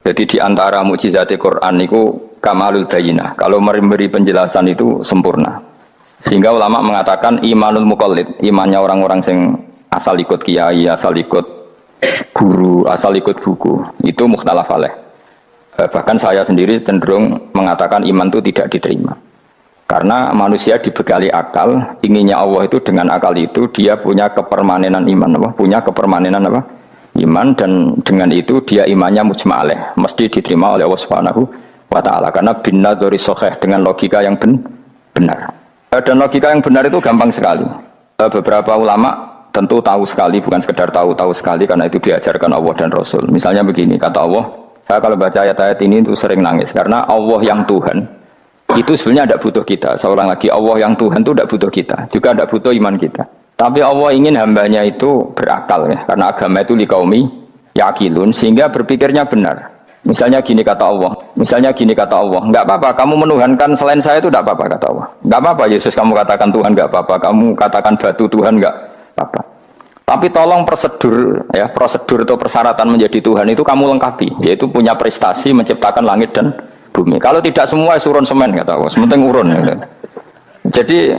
Jadi di antara mukjizat Quran itu kamalul bayinah. Kalau memberi penjelasan itu sempurna. Sehingga ulama mengatakan imanul muqallid, imannya orang-orang yang asal ikut kiai, asal ikut guru, asal ikut buku, itu mukhtalaf alaih. Bahkan saya sendiri cenderung mengatakan iman itu tidak diterima. Karena manusia dibekali akal, inginnya Allah itu dengan akal itu dia punya kepermanenan iman, punya kepermanenan iman, dan dengan itu dia imannya mujma' alaih, mesti diterima oleh Allah Subhanahu wa taala karena bin nadzari shahih, dengan logika yang benar. Dan logika yang benar itu gampang sekali. Beberapa ulama tentu tahu sekali, bukan sekedar tahu sekali, karena itu diajarkan Allah dan Rasul. Misalnya begini, kata Allah, saya kalau baca ayat-ayat ini itu sering nangis, karena Allah yang Tuhan itu sebenarnya tidak butuh kita. Seorang lagi, Allah yang Tuhan itu tidak butuh kita, juga tidak butuh iman kita. Tapi Allah ingin hambanya itu berakal, ya, karena agama itu liqaumi yaqilun, sehingga berpikirnya benar. Misalnya gini kata Allah, enggak apa-apa kamu menuhankan selain saya, itu enggak apa-apa kata Allah. Enggak apa-apa Yesus kamu katakan Tuhan, enggak apa-apa kamu katakan batu Tuhan, enggak apa-apa. Tapi tolong prosedur atau persyaratan menjadi Tuhan itu kamu lengkapi, yaitu punya prestasi menciptakan langit dan bumi. Kalau tidak semua surun semen kata Allah, sementing urun. Ya. Jadi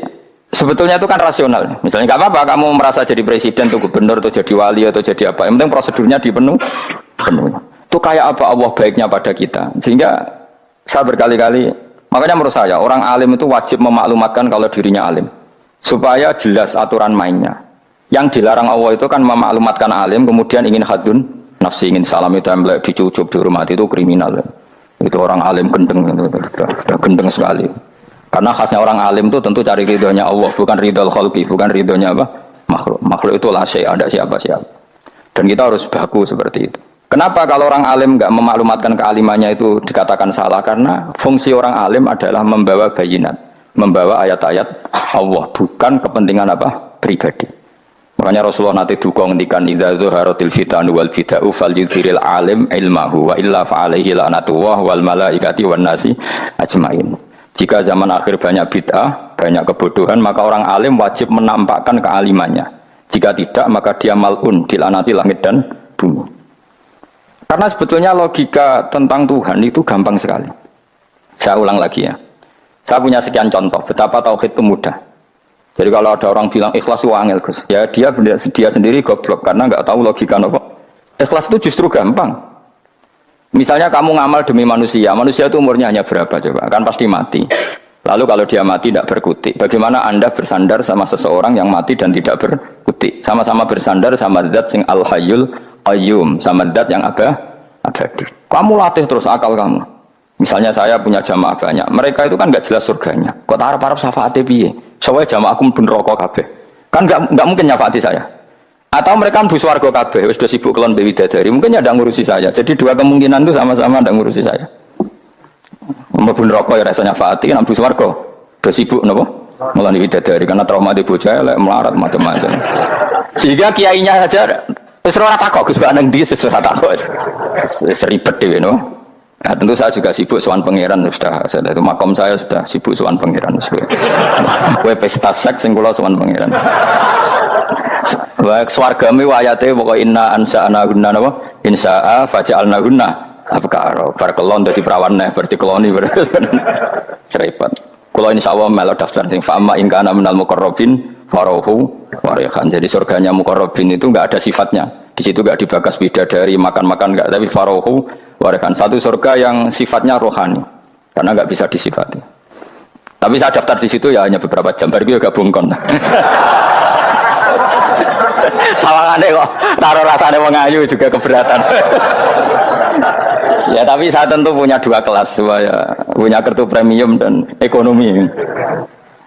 sebetulnya itu kan rasional. Misalnya enggak apa-apa kamu merasa jadi presiden atau gubernur atau jadi wali atau jadi apa, yang penting prosedurnya dipenuhi. Itu kayak apa Allah baiknya pada kita. Sehingga saya berkali-kali, makanya menurut saya orang alim itu wajib memaklumatkan kalau dirinya alim, supaya jelas aturan mainnya. Yang dilarang Allah itu kan memaklumatkan alim kemudian ingin hadun nafsi, ingin salam itu template, dicucuk, dihormati, itu kriminal. Itu orang alim gendeng, gendeng sekali. Karena khasnya orang alim itu tentu cari ridhonya Allah, bukan ridhol khalqi, bukan ridhonya apa? Makhluk. Makhluk itu la syai', ada siapa-siapa. Dan kita harus baku seperti itu. Kenapa kalau orang alim nggak memaklumatkan kealimannya itu dikatakan salah? Karena fungsi orang alim adalah membawa bayinat, membawa ayat-ayat Allah, bukan kepentingan apa? Pribadi. Makanya Rasulullah nanti duka ngendikan idza zuharatil fitanu wal bid'u falyudhiril alim ilmahu wa illa fa'alaihi la'natullah wal malaikati wan nasi ajmain. Jika zaman akhir banyak bid'ah, banyak kebodohan, maka orang alim wajib menampakkan kealimannya. Jika tidak, maka dia mal'un, dilaknati langit dan bumi. Karena sebetulnya logika tentang Tuhan itu gampang sekali. Saya ulang lagi ya. Saya punya sekian contoh betapa tauhid itu mudah. Jadi kalau ada orang bilang ikhlas itu angel, Gus, ya dia sendiri goblok karena nggak tahu logika apa. Ikhlas itu justru gampang. Misalnya kamu ngamal demi manusia itu umurnya hanya berapa coba? Kan pasti mati. Lalu kalau dia mati tidak berkutik, bagaimana Anda bersandar sama seseorang yang mati dan tidak berkutik? Sama-sama bersandar sama zat sing al-hayyul qayyum, sama zat yang abadi. Kamu latih terus akal kamu. Misalnya saya punya jamaah banyak, mereka itu kan nggak jelas surganya. Kok harap-harap syafaate piye? Soalnya jamaah aku mlebu neraka kabeh. Kan nggak mungkin nyafaati saya. Atau mereka mlebu swarga kabeh, wis do sibuk kelon mbek widadari, mungkin ya ndak ngurusi saya. Jadi dua kemungkinan itu sama-sama ndak ngurusi saya. Mlebu neraka ya rasa nyafaati, nek mlebu swarga do sibuk napa? Ngeloni widadari karena trauma di bocah elek melarat macam-macam. Sehingga kiainya saja wis ora takok Gus Pak nang ndi wis ora takok. Wis ribet dhewe no. Nah, tentu saya juga sibuk sowan pangeran sudah itu makom saya sudah sibuk sowan pangeran. Kowe pesta seks sing kula sowan pangeran. Wa swargane ayate pokoke inna ansa'na gunna napa? Insa'a faja'alna gunna. Abkaro bar kelon dadi perawan neh berarti keloni berarti. Repot. Kula insyaallah melok daftar sing fa'ama in kana minal muqarrabin farohu warihan. Jadi surganya muqarrabin itu enggak ada sifatnya. Di situ enggak dibakas bidadari, makan-makan enggak, tapi farohu warihan. Satu surga yang sifatnya rohani. Karena enggak bisa disifati. Tapi saya daftar di situ ya hanya beberapa jam. Baru juga bungkon. Sawangane kok taruh rasane wong ayu juga keberatan. Ya tapi saya tentu punya dua kelas, punya kartu premium dan ekonomi.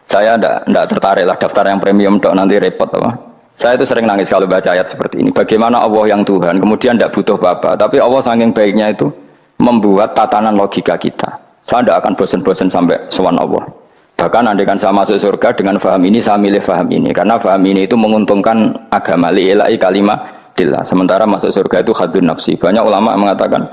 Saya tidak tertarik lah daftar yang premium dok, nanti repot apa. Saya itu sering nangis kalau baca ayat seperti ini. Bagaimana Allah yang Tuhan kemudian tidak butuh Bapa, tapi Allah saking baiknya itu membuat tatanan logika kita. Saya tidak akan bosan-bosan sampai sowan Allah. Bahkan andaikan saya masuk surga dengan faham ini, saya milih faham ini karena faham ini itu menguntungkan agama li'ilai kalimatillah. Sementara masuk surga itu hadun nafsi. Banyak ulama mengatakan,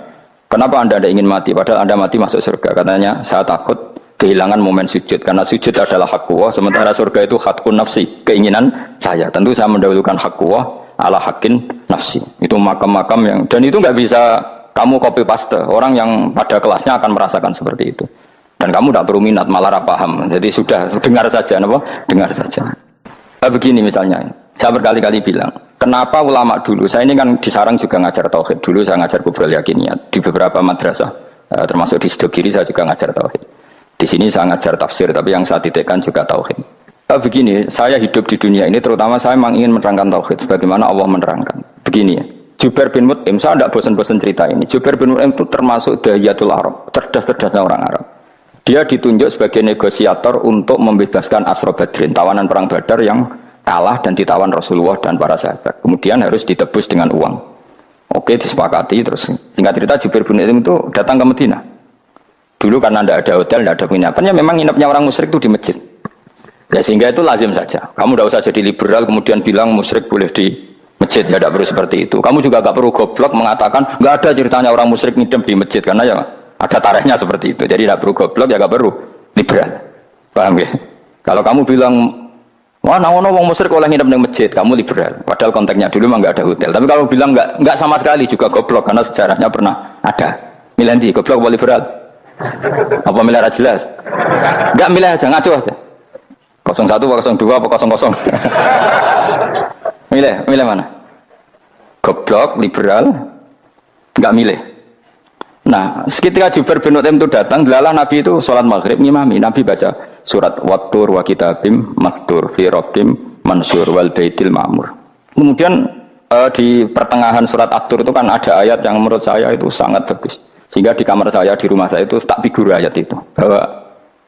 kenapa Anda tidak ingin mati? Padahal Anda mati masuk surga. Katanya, saya takut kehilangan momen sujud. Karena sujud adalah hak Allah. Sementara surga itu hakun nafsi. Keinginan saya. Tentu saya mendahulukan hak Allah ala hakin nafsi. Itu makam-makam yang... Dan itu nggak bisa Kamu copy paste, orang yang pada kelasnya akan merasakan seperti itu. Dan kamu tidak perlu minat, malah paham. Jadi sudah dengar saja, apa? Dengar saja. Begini misalnya, saya berkali-kali bilang, kenapa ulama dulu, saya ini kan di Sarang juga ngajar tauhid. Dulu saya ngajar kubrul yakiniyat di beberapa madrasah, termasuk di Sidogiri saya juga ngajar tauhid. Di sini saya ngajar tafsir, tapi yang saya titikkan juga tauhid. Begini, saya hidup di dunia ini, terutama saya memang ingin menerangkan tauhid, sebagaimana Allah menerangkan. Begini ya, Jubair bin Mut'im, saya tidak bosan-bosan cerita ini. Jubair bin Mut'im itu termasuk dahiyatul Arab, cerdas-cerdasnya orang Arab. Dia ditunjuk sebagai negosiator untuk membebaskan Asra Badrin, tawanan perang Badar yang kalah dan ditawan Rasulullah dan para sahabat. Kemudian harus ditebus dengan uang. Oke, disepakati. Terus singkat cerita Jubair bin Mut'im itu datang ke Madinah. Dulu karena tidak ada hotel, tidak ada penginapannya, memang nginapnya orang musyrik itu di masjid. Ya sehingga itu lazim saja. Kamu tidak usah jadi liberal kemudian bilang musyrik boleh di masjid, ya tidak perlu seperti itu. Kamu juga tidak perlu goblok mengatakan nggak ada ceritanya orang musyrik nginep di masjid, karena ya ada tarehnya seperti itu. Jadi tidak perlu goblok, ya tidak perlu liberal. Paham ya? Kalau kamu bilang wah, naono wong musyrik oleh nginep di masjid, kamu liberal. Padahal konteksnya dulu memang nggak ada hotel. Tapi kalau bilang nggak sama sekali juga goblok, karena sejarahnya pernah ada. Milih nanti goblok atau liberal? Apa milih jelas? Nggak milih aja, ngaco aja. 01, 02, apa 00? Milih mana? Goblok, liberal, nggak milih. Nah, ketika Jubair bin Mut'im itu datang, delalah Nabi itu sholat maghrib ngimami. Nabi baca surat Wattur wa kitabim mastur fi rabbim mansur wal baitil ma'mur. Kemudian di pertengahan surat At-Tur itu kan ada ayat yang menurut saya itu sangat bagus. Sehingga di kamar saya, di rumah saya itu tak figur ayat itu. Bahwa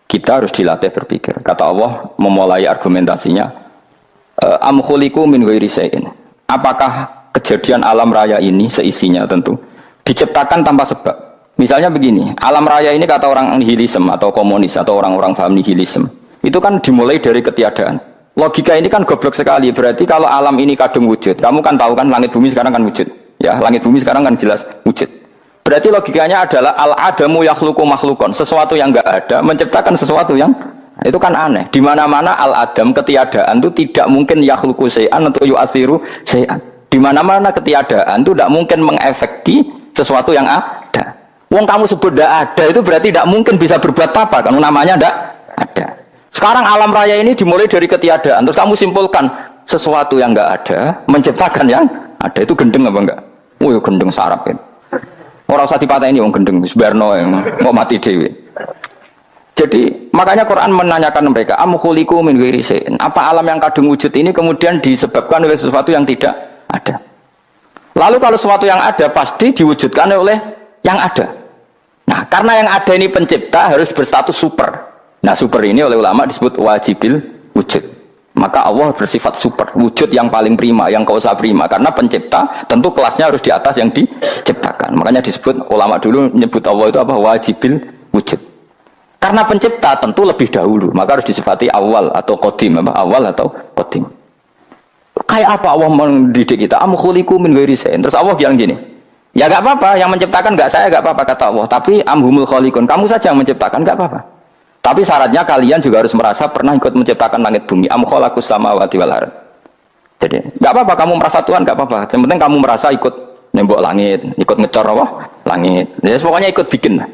kita harus dilatih berpikir. Kata Allah memulai argumentasinya, am khuliqu min ghairi syai'in. Apakah kejadian alam raya ini seisinya tentu diciptakan tanpa sebab? Misalnya begini, alam raya ini kata orang nihilisme atau komunis atau orang-orang paham nihilisme, itu kan dimulai dari ketiadaan. Logika ini kan goblok sekali. Berarti kalau alam ini kadung wujud, kamu kan tahu kan langit bumi sekarang kan wujud. Ya, langit bumi sekarang kan jelas wujud. Berarti logikanya adalah al-adamu yakhluqu makhlukon, sesuatu yang enggak ada menciptakan sesuatu yang itu kan aneh. Di mana-mana al-adam ketiadaan itu tidak mungkin yakhluqu syai'an atau yu'athiru syai'an. Di mana-mana ketiadaan itu tidak mungkin mengefeki sesuatu yang ada. Wong kamu sebut tidak ada itu berarti tidak mungkin bisa berbuat apa kan namanya tidak ada. Sekarang alam raya ini dimulai dari ketiadaan, terus kamu simpulkan sesuatu yang enggak ada menciptakan yang ada, itu gendeng apa enggak? Oh ya gendeng sarap kan. Orang usah dipatahin wong gendeng Subarno yang mau mati dewi. Jadi makanya Quran menanyakan mereka, am khuliqu min ghairi syai'in. Apa alam yang kadung wujud ini kemudian disebabkan oleh sesuatu yang tidak ada? Lalu kalau sesuatu yang ada pasti diwujudkan oleh yang ada. Nah, karena yang ada ini pencipta harus berstatus super. Nah, super ini oleh ulama disebut wajibil wujud. Maka Allah bersifat super, wujud yang paling prima, yang kausa prima. Karena pencipta tentu kelasnya harus di atas yang diciptakan. Makanya disebut, ulama dulu menyebut Allah itu apa? Wajibil wujud. Karena pencipta tentu lebih dahulu, maka harus disifati awal atau qadim, apa? Awal atau qadim. Kayak apa Allah mendidik kita? Am khuliqu min ghairi syai'in. Terus Allah bilang gini, ya gak apa-apa, yang menciptakan gak saya, gak apa-apa kata Allah. Tapi amhumul khaliqun, kamu saja yang menciptakan, gak apa-apa. Tapi syaratnya kalian juga harus merasa pernah ikut menciptakan langit bumi. Am khalaqus samawati wal ardh. Jadi, enggak apa-apa kamu merasa Tuhan, enggak apa-apa. Yang penting kamu merasa ikut nembok langit, ikut ngecor apa? Langit. Ya pokoknya ikut bikin.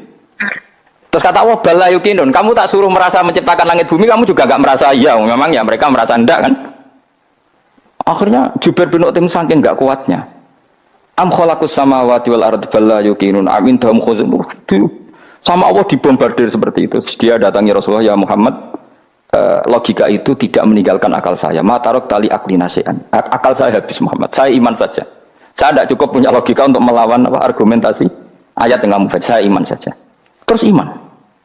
Terus kata Allah, bala yukinun. Kamu tak suruh merasa menciptakan langit bumi, kamu juga enggak merasa iya. Memang ya mereka merasa enggak kan? Akhirnya Jubair bin Mut'im saking enggak kuatnya. Am khalaqus samawati wal ardh bala yukinun. Amin dahum khuzum. Sama Allah dibombardir seperti itu. Dia datangi Rasulullah, ya Muhammad, logika itu tidak meninggalkan akal saya. Matarok tali akli nasihan. Akal saya habis Muhammad. Saya iman saja. Saya tidak cukup punya logika untuk melawan argumentasi ayat yang kamu baca. Saya iman saja. Terus iman.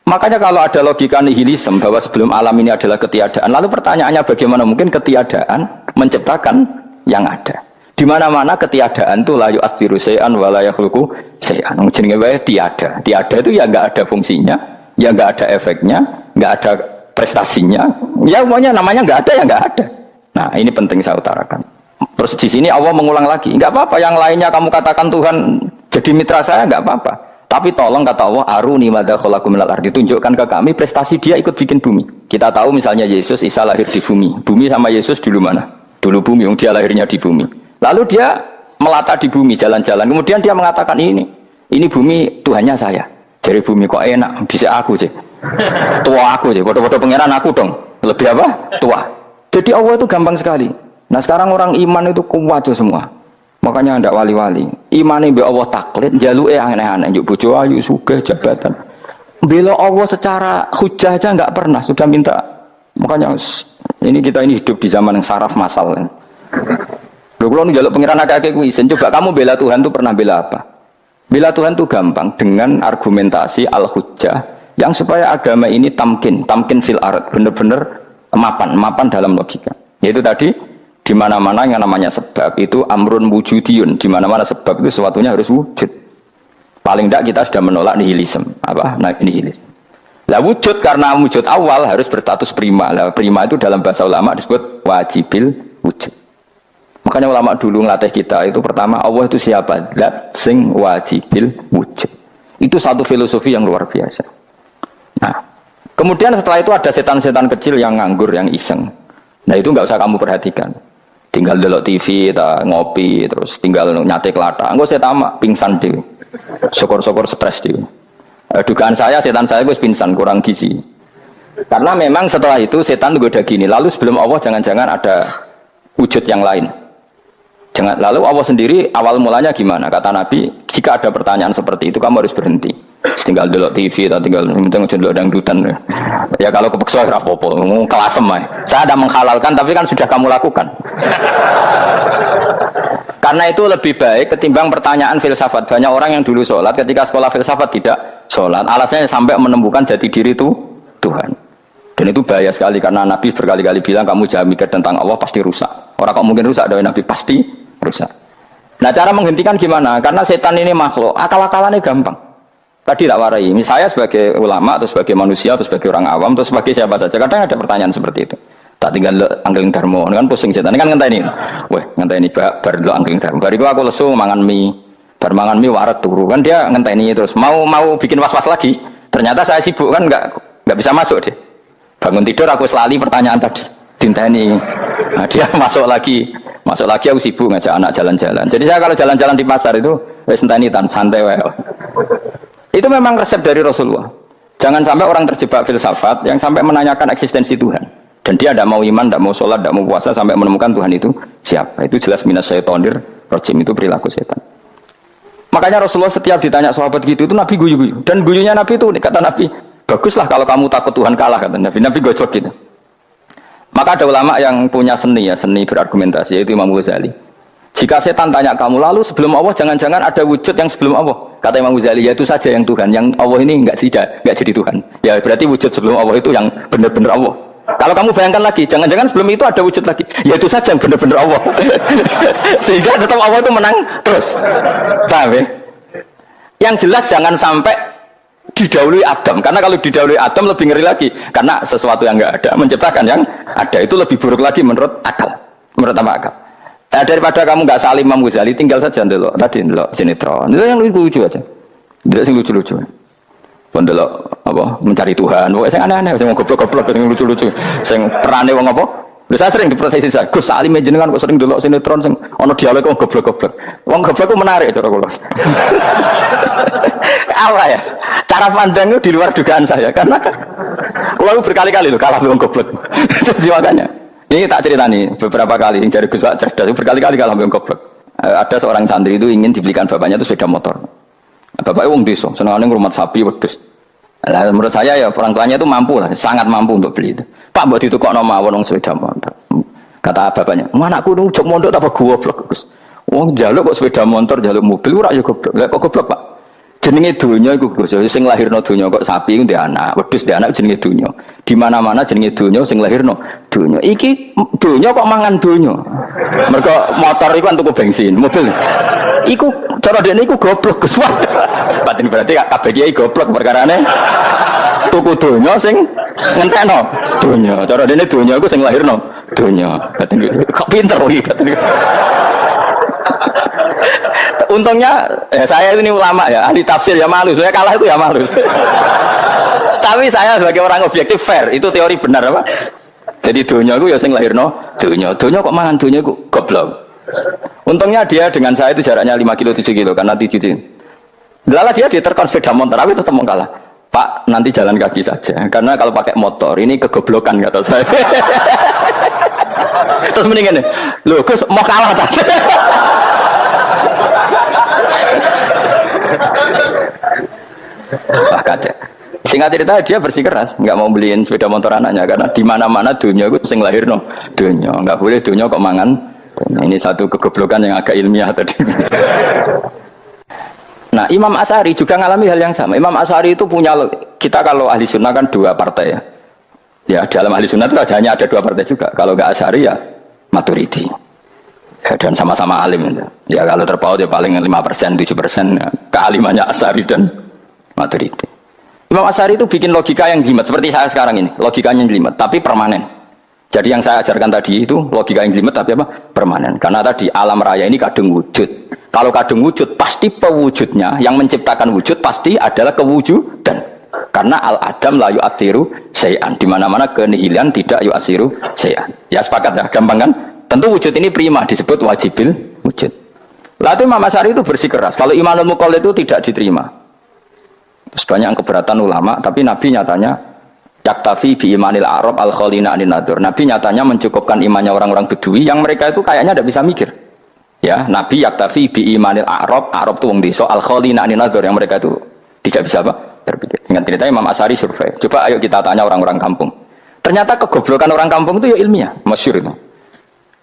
Makanya kalau ada logika nihilisme bahwa sebelum alam ini adalah ketiadaan, lalu pertanyaannya bagaimana mungkin ketiadaan menciptakan yang ada? Di mana-mana ketiadaan itu la yu'atsiru syai'an wa la yakhluqu syai'an. Jenenge wae tiada. Tiada itu ya enggak ada fungsinya, ya enggak ada efeknya, enggak ada prestasinya. Ya pokoknya namanya enggak ada ya enggak ada. Nah, ini penting saya utarakan. Terus di sini Allah mengulang lagi, enggak apa-apa yang lainnya kamu katakan Tuhan jadi mitra saya enggak apa-apa. Tapi tolong kata Allah, aruni madza khalaqu minal ardi, tunjukkan ke kami prestasi dia ikut bikin bumi. Kita tahu misalnya Yesus, Isa lahir di bumi. Bumi sama Yesus dulu mana? Dulu bumi, dia lahirnya di bumi. Lalu dia melata di bumi, jalan-jalan. Kemudian dia mengatakan ini, Ini bumi Tuhannya saya. Jadi bumi kok enak, bisa aku sih. Tua aku sih, foto-foto pangeran aku dong. Lebih apa? Tua. Jadi Allah itu gampang sekali. Nah sekarang orang iman itu kuat semua. Makanya ndak wali-wali. Imane mbek Allah taklid, jaluke aneh-aneh, njuk bojo ayu, sugih, jabatan. Bela Allah secara hujah aja nggak pernah, sudah minta. Makanya ini kita ini hidup di zaman yang saraf masal. Lho kula njaluk pangeran akeh-akeh kuwi isin. Coba kamu bela Tuhan tuh pernah bela apa? Bela Tuhan tuh gampang dengan argumentasi al-hujjah yang supaya agama ini tamkin fil ard, benar-benar mapan dalam logika. Yaitu tadi di mana-mana yang namanya sebab itu amrun wujudiyun, di mana-mana sebab itu sesuatunya harus wujud. Paling tidak kita sudah menolak nihilisme. Apa? Nihilisme. Lah wujud karena wujud awal harus berstatus prima. Lah prima itu dalam bahasa ulama disebut wajibil wujud. Makanya ulama dulu ngelatih kita itu pertama Allah itu siapa? Zat sing wajibil wujud. Itu satu filosofi yang luar biasa. Nah, kemudian setelah itu ada setan-setan kecil yang nganggur, yang iseng. Nah itu nggak usah kamu perhatikan. Tinggal delok TV, ngopi, terus tinggal nyate kelata. Enggak saya tamak, pingsan deh. Syukur-syukur stres deh. Dugaan saya setan saya gue pingsan, kurang gizi. Karena memang setelah itu setan tuh udah gini. Lalu sebelum Allah jangan-jangan ada wujud yang lain. Jangan, lalu Allah sendiri awal mulanya gimana? Kata Nabi, jika ada pertanyaan seperti itu kamu harus berhenti. Tinggal delok TV atau tinggal delok dangdutan. Ya kalau kepeksa ora apa-apa, kelasem ae. Saya ada menghalalkan tapi kan sudah kamu lakukan. Karena itu lebih baik ketimbang pertanyaan filsafat. Banyak orang yang dulu sholat ketika sekolah filsafat tidak sholat. Alasannya sampai menemukan jati diri itu Tuhan. Dan itu bahaya sekali karena Nabi berkali-kali bilang kamu jangan mikir tentang Allah pasti rusak. Orang kok mungkin rusak dari Nabi pasti rusak. Nah cara menghentikan gimana? Karena setan ini makhluk, akal-akalannya gampang. Tadi tak warai. Saya sebagai ulama atau sebagai manusia atau sebagai orang awam atau sebagai siapa saja. Kadang ada pertanyaan seperti itu. Tak tinggal angling dharma, kan pusing setan. Ini kan ngenteni. Weh, ngenteni bar lo angling dharma. Bariku aku lesu mangan mie. Bar mangan mie waret turu. Kan dia ngenteni terus mau bikin was-was lagi. Ternyata saya sibuk kan enggak bisa masuk deh. Bangun tidur aku selali pertanyaan tadi. Dinteni. Nah, dia masuk lagi aku sibuk ngajak anak jalan-jalan. Jadi saya kalau jalan-jalan di pasar itu wis enteni tan santai wae. Itu memang resep dari Rasulullah. Jangan sampai orang terjebak filsafat yang sampai menanyakan eksistensi Tuhan. Dan dia tidak mau iman, tidak mau sholat, tidak mau puasa sampai menemukan Tuhan itu siapa. Itu jelas minas syaitonir rajim, itu perilaku setan. Makanya Rasulullah setiap ditanya sahabat gitu itu Nabi guyu-guyu. Dan guyunya Nabi itu kata Nabi, baguslah kalau kamu takut Tuhan kalah kata Nabi. Nabi gojok gitu. Maka ada ulama yang punya seni berargumentasi yaitu Imam Ghazali. Jika setan tanya kamu lalu sebelum Allah jangan-jangan ada wujud yang sebelum Allah. Kata Imam Ghazali ya itu saja yang Tuhan. Yang Allah ini enggak jadi Tuhan. Ya berarti wujud sebelum Allah itu yang benar-benar Allah. Kalau kamu bayangkan lagi, jangan-jangan sebelum itu ada wujud lagi. Ya itu saja yang benar-benar Allah. Sehingga tetap Allah itu menang terus. Paham ya? Yang jelas jangan sampai didahului Adam. Karena kalau didahului Adam lebih ngeri lagi. Karena sesuatu yang enggak ada menciptakan yang ada itu lebih buruk lagi menurut akal. Menurut apa akal? Nah, daripada kamu nggak salim Imam Ghazali, tinggal saja ndelok tadi ndelok sinetron. Itu yang lucu aja. Ndelok sing lucu-lucu. Ndelok apa mencari Tuhan. Pokoke sing aneh-aneh, sing goblok-goblok, sing lucu-lucu, sing perane wong apa? Lha saya sering diprotes saya. Gus Salim jenengan kok sering ndelok sinetron sing ana dialog wong goblok-goblok. Wong goblok ku menarik cara kula. Apa ya? Cara pandang itu di luar dugaan saya karena kula berkali-kali lho kalah wong goblok. Terus makanya ini tak cerita nih beberapa kali yang cari Gus cerdas berkali-kali kalau ambil goblok. Ada seorang santri itu ingin dibelikan bapaknya itu sepeda motor. Bapaknya wong desa, senengane ngrumat sapi wedhus. Lah menurut saya ya orang tuanya itu mampu lah, sangat mampu untuk beli itu. Pak mbok ditukokno mawon wong sepeda motor. Kata bapaknya, "Anakku nu jog mondok apa goblok, Gus?" Wong njaluk kok sepeda motor, njaluk mobil ora ya goblok. Lah kok goblok, Pak? Jenenge donya iku Gus, sing lahirno donya kok sapi ku ndek anak, wedhus ndek anak jenenge donya. Di mana-mana jenenge donya sing lahirno donya. Iki donya kok mangan donya. Mergo motor iku kan tuku bensin, mobil. Iku cara dekne iku goblok Gus. Batin berarti kabeh kiai goblok perkarane tuku donya sing ngentekno donya. Cara dekne donya iku sing lahirno donya. Batin kok pinter iki batin. Untungnya saya ini ulama ya, ahli tafsir ya malu. Saya kalah itu ya malu. Tapi saya sebagai orang objektif fair, itu teori benar apa? Jadi dunia itu ya sing lahirno dunia kok mangan dunia itu goblok. Untungnya dia dengan saya itu jaraknya 5 kilo 7 kilo karena 7 kilo. Lala dia diterkon sepeda motor, aku tetap mau kalah. Pak, nanti jalan kaki saja. Karena kalau pakai motor ini kegoblokan kata saya. Terus mendingan nih, loh Gus mau kalah tak? Wah kacau. Singkat cerita dia bersikeras, nggak mau beliin sepeda motor anaknya karena di mana-mana dunia itu sing lahir no dunia, nggak boleh dunia kok mangan. Ini satu kegoblokan yang agak ilmiah tadi. Nah Imam Asy'ari juga ngalami hal yang sama. Imam Asy'ari itu punya, kita kalau ahli sunnah kan dua partai ya. Ya dalam ahli sunnah itu hanya ada dua partai juga. Kalau nggak Asy'ari ya Maturidi. Ya, dan sama-sama alim. Ya kalau terpaut ya paling 5%, 7% ya. Kealimannya Asy'ari dan Maturidi. Imam Asy'ari itu bikin logika yang jelimet seperti saya sekarang ini. Logikanya jelimet tapi permanen. Jadi yang saya ajarkan tadi itu logika yang jelimet tapi apa? Permanen. Karena tadi alam raya ini kadung wujud. Kalau kadung wujud pasti pewujudnya, yang menciptakan wujud pasti adalah kewujudan. Karena al-adam la yu'athiru syai'an. Di mana-mana kenihilan tidak yu'athiru syai'an. Ya sepakat ya, gampang kan? Tentu wujud ini prima disebut wajibil wujud. Lalu Imam Asy'ari itu bersikeras. Kalau imanul muqallid itu tidak diterima. Terus banyak keberatan ulama, tapi Nabi nyatanya yaktafi bi imanil Arab al-khalina anin nadur. Nabi nyatanya mencukupkan imannya orang-orang Bedui yang mereka itu kayaknya tidak bisa mikir. Ya, Nabi yaktafi bi imanil Arab itu wong desa al-khalina anin nadur yang mereka itu tidak bisa apa? Berpikir. Dengan cerita Imam Asy'ari survei. Coba ayo kita tanya orang-orang kampung. Ternyata kegoblokan orang kampung itu ya ilmiah, masyhur itu.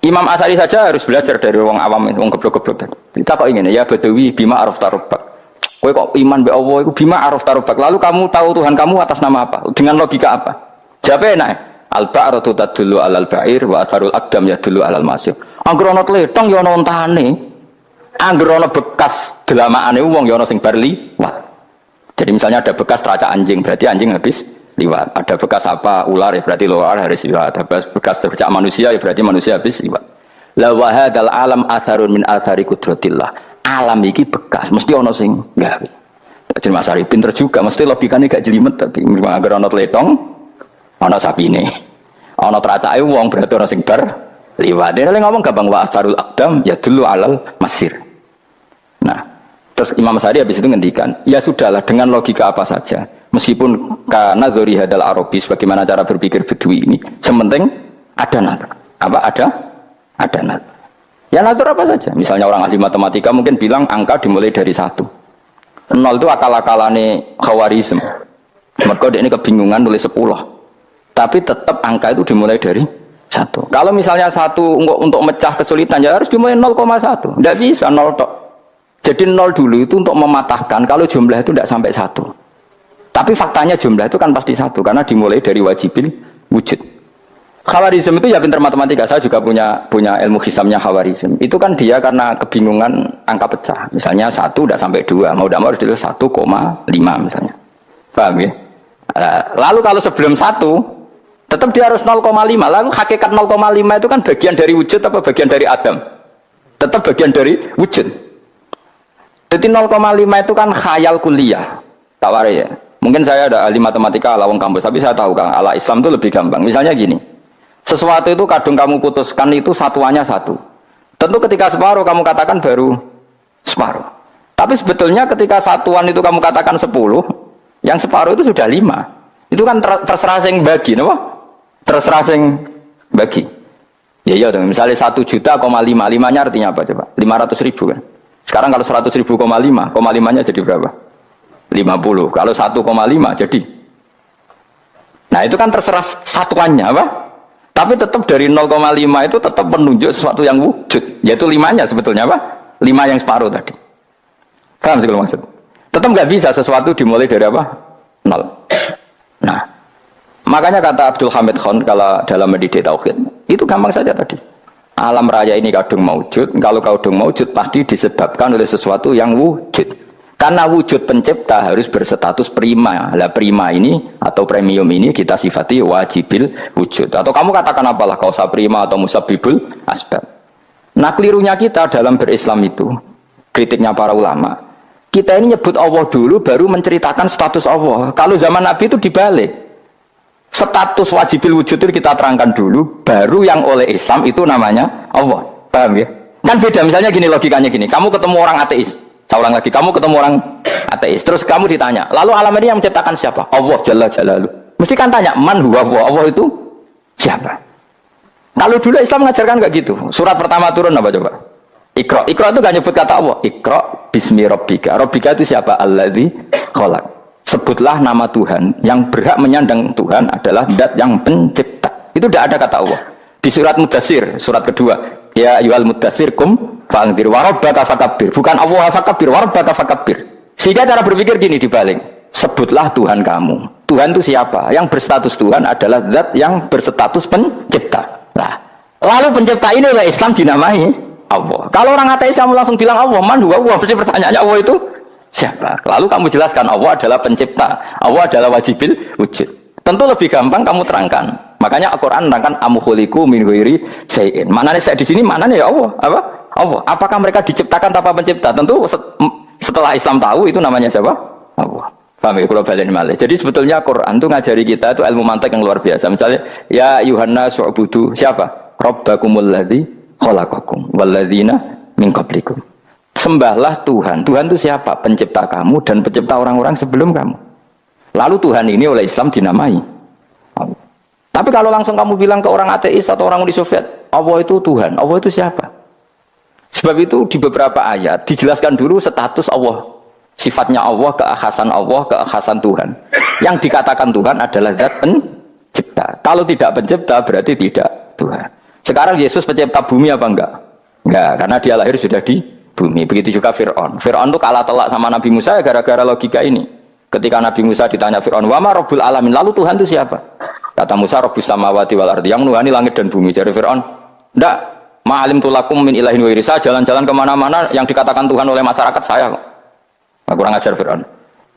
Imam Asy'ari saja harus belajar dari orang awam, orang goblok-goblok. Kita kok ingin ya Badawi bima araf tarubak. Kowe kok iman be Allah iku bima araf tarubak. Lalu kamu tahu Tuhan kamu atas nama apa? Dengan logika apa? Jawabnya enak. Al-ba'ratu tadullu 'alal ba'ir wa atharul aqdam yadullu 'alal masir. Angger ana tletong ya ana ontane. Angger ana bekas delamaane wong ya ana sing bar liwat. Jadi misalnya ada bekas teracak anjing, berarti anjing habis liwat. Ada bekas apa ular ya berarti ular harus liwat. Ada bekas tercak manusia ya berarti manusia habis liwat. La wa hadzal alam atharun min athari qudratillah. Alam iki bekas mesti ana sing gawe. Jadi Mas Ari pinter juga, mesti logikane gak jelimet tapi agar ana tletong ana sapine. Ana teracake wong berarti ana sing bar liwat. Dene ngomong gampang wa atharul aqdam ya dulu alal masir. Nah, terus Imam Asy'ari habis itu ngendikan, ya sudahlah dengan logika apa saja. Meskipun karena zori hadal arabis bagaimana cara berpikir Bedui ini, sementing ada nazar. Apa ada nazar. Ya nazar apa saja. Misalnya orang ahli matematika mungkin bilang angka dimulai dari 1. 0 itu akal-akalane Khawarizm. Mereka ini kebingungan nulis 10. Tapi tetap angka itu dimulai dari 1. Kalau misalnya 1 untuk mecah kesulitan ya harus dimulai 0,1. Tidak bisa 0 tok. Jadi 0 dulu itu untuk mematahkan kalau jumlah itu tidak sampai 1. Tapi faktanya jumlah itu kan pasti 1 karena dimulai dari wajibil wujud. Khawarizm itu ya pintar matematika. Saya juga punya ilmu hisabnya Khawarizm. Itu kan dia karena kebingungan angka pecah. Misalnya 1 udah sampai 2, mau tidak mau harus ditulis 1,5 misalnya. Paham ya? Lalu kalau sebelum 1 tetap dia harus 0,5. Lalu hakikat 0,5 itu kan bagian dari wujud apa bagian dari Adam? Tetap bagian dari wujud. Jadi 0,5 itu kan khayal kuliah. Tak warai ya. Mungkin saya ada ahli matematika ala wong kampus, tapi saya tahu kan ala Islam itu lebih gampang. Misalnya gini. Sesuatu itu kadung kamu putuskan itu satuannya 1. Tentu ketika separuh kamu katakan baru separuh. Tapi sebetulnya ketika satuan itu kamu katakan 10, yang separuh itu sudah 5. Itu kan terserah sing bagi, no? Terserah sing bagi. Ya iya dong, misalnya 1 juta, 5, 5-nya artinya apa coba? 500 ribu kan. Sekarang kalau 100 ribu, 5-nya jadi berapa? 50. Kalau 1,5 jadi. Nah itu kan terserah satuannya apa? Tapi tetap dari 0,5 itu tetap menunjuk sesuatu yang wujud, yaitu 5-nya sebetulnya apa? 5 yang separuh tadi. Paham sih kalau maksud? Tetap nggak bisa sesuatu dimulai dari apa? 0. Nah, makanya kata Abdul Hamid Khan kalau dalam mendidik tauhid, itu gampang saja tadi. Alam raya ini kadung maujud, kalau kadung maujud pasti disebabkan oleh sesuatu yang wujud. Karena wujud pencipta harus berstatus prima. Lah prima ini atau premium ini kita sifati wajibil wujud. Atau kamu katakan apalah kausa prima atau musabibul asbab. Nah kelirunya kita dalam berislam itu, kritiknya para ulama, kita ini nyebut Allah dulu baru menceritakan status Allah. Kalau zaman Nabi itu dibalik. Status wajibil wujud itu kita terangkan dulu, baru yang oleh Islam itu namanya Allah. Paham ya? Kan beda, misalnya gini logikanya gini, kamu ketemu orang ateis. Saya ulang lagi, kamu ketemu orang ateis, terus kamu ditanya, lalu alam ini yang menciptakan siapa? Allah Jalla Jalaluh. Mesti kan tanya, man huwa Allah itu siapa? Kalau dulu Islam mengajarkan kayak gitu. Surat pertama turun apa coba? Iqra. Iqra itu gak nyebut kata Allah. Iqra bismi rabbika. Rabbika itu siapa? Alladzi khalaq. Sebutlah nama Tuhan. Yang berhak menyandang Tuhan adalah zat yang pencipta. Itu tidak ada kata Allah. Di surat Mudatsir, surat kedua, ya ayyuhal mudatsir kum fa'anzir wa rabbaka fakabbir. Bukan Allah fakabbir, wa rabbaka fakabbir. Sehingga cara berpikir gini dibalik. Sebutlah Tuhan kamu. Tuhan itu siapa? Yang berstatus Tuhan adalah zat yang berstatus pencipta. Nah, lalu pencipta ini oleh Islam dinamai Allah. Kalau orang ateis kamu langsung bilang Allah, man huwa Allah, berarti pertanyaannya Allah itu siapa? Lalu kamu jelaskan Allah adalah pencipta, Allah adalah wajibil wujud. Tentu lebih gampang kamu terangkan. Makanya Al-Qur'an menerangkan amkhuliqu min ghairi syai'in. Manane saya di sini manane ya Allah? Apa? Allah. Apakah mereka diciptakan tanpa pencipta? Tentu setelah Islam tahu itu namanya siapa? Allah. Paham ya? Kalau balen malih. Jadi sebetulnya Quran itu ngajari kita itu ilmu mantik yang luar biasa. Misalnya ya Yuhannas wa'budu siapa? Rabbakumul ladzi khalaqakum walladzina min qablikum. Sembahlah Tuhan. Tuhan itu siapa? Pencipta kamu dan pencipta orang-orang sebelum kamu. Lalu Tuhan ini oleh Islam dinamai Allah. Tapi kalau langsung kamu bilang ke orang ateis atau orang Uni Soviet, Allah itu Tuhan, Allah itu siapa? Sebab itu di beberapa ayat dijelaskan dulu status Allah, sifatnya Allah, keakhasan Tuhan. Yang dikatakan Tuhan adalah zat pencipta. Kalau tidak pencipta berarti tidak Tuhan. Sekarang Yesus pencipta bumi apa enggak? Enggak, karena dia lahir sudah di bumi. Begitu juga Fir'aun. Fir'aun itu kalah telak sama Nabi Musa gara-gara logika ini. Ketika Nabi Musa ditanya Fir'aun, wa ma rabbul alamin, lalu Tuhan itu siapa? Kata Musa, rabbus samawati wal ardi, yang menuhani langit dan bumi. Jadi Fir'aun, enggak, ma'alim tulakum min ilahin wa irisa, jalan-jalan kemana-mana yang dikatakan Tuhan oleh masyarakat saya kok. Nah, kurang ajar Fir'aun.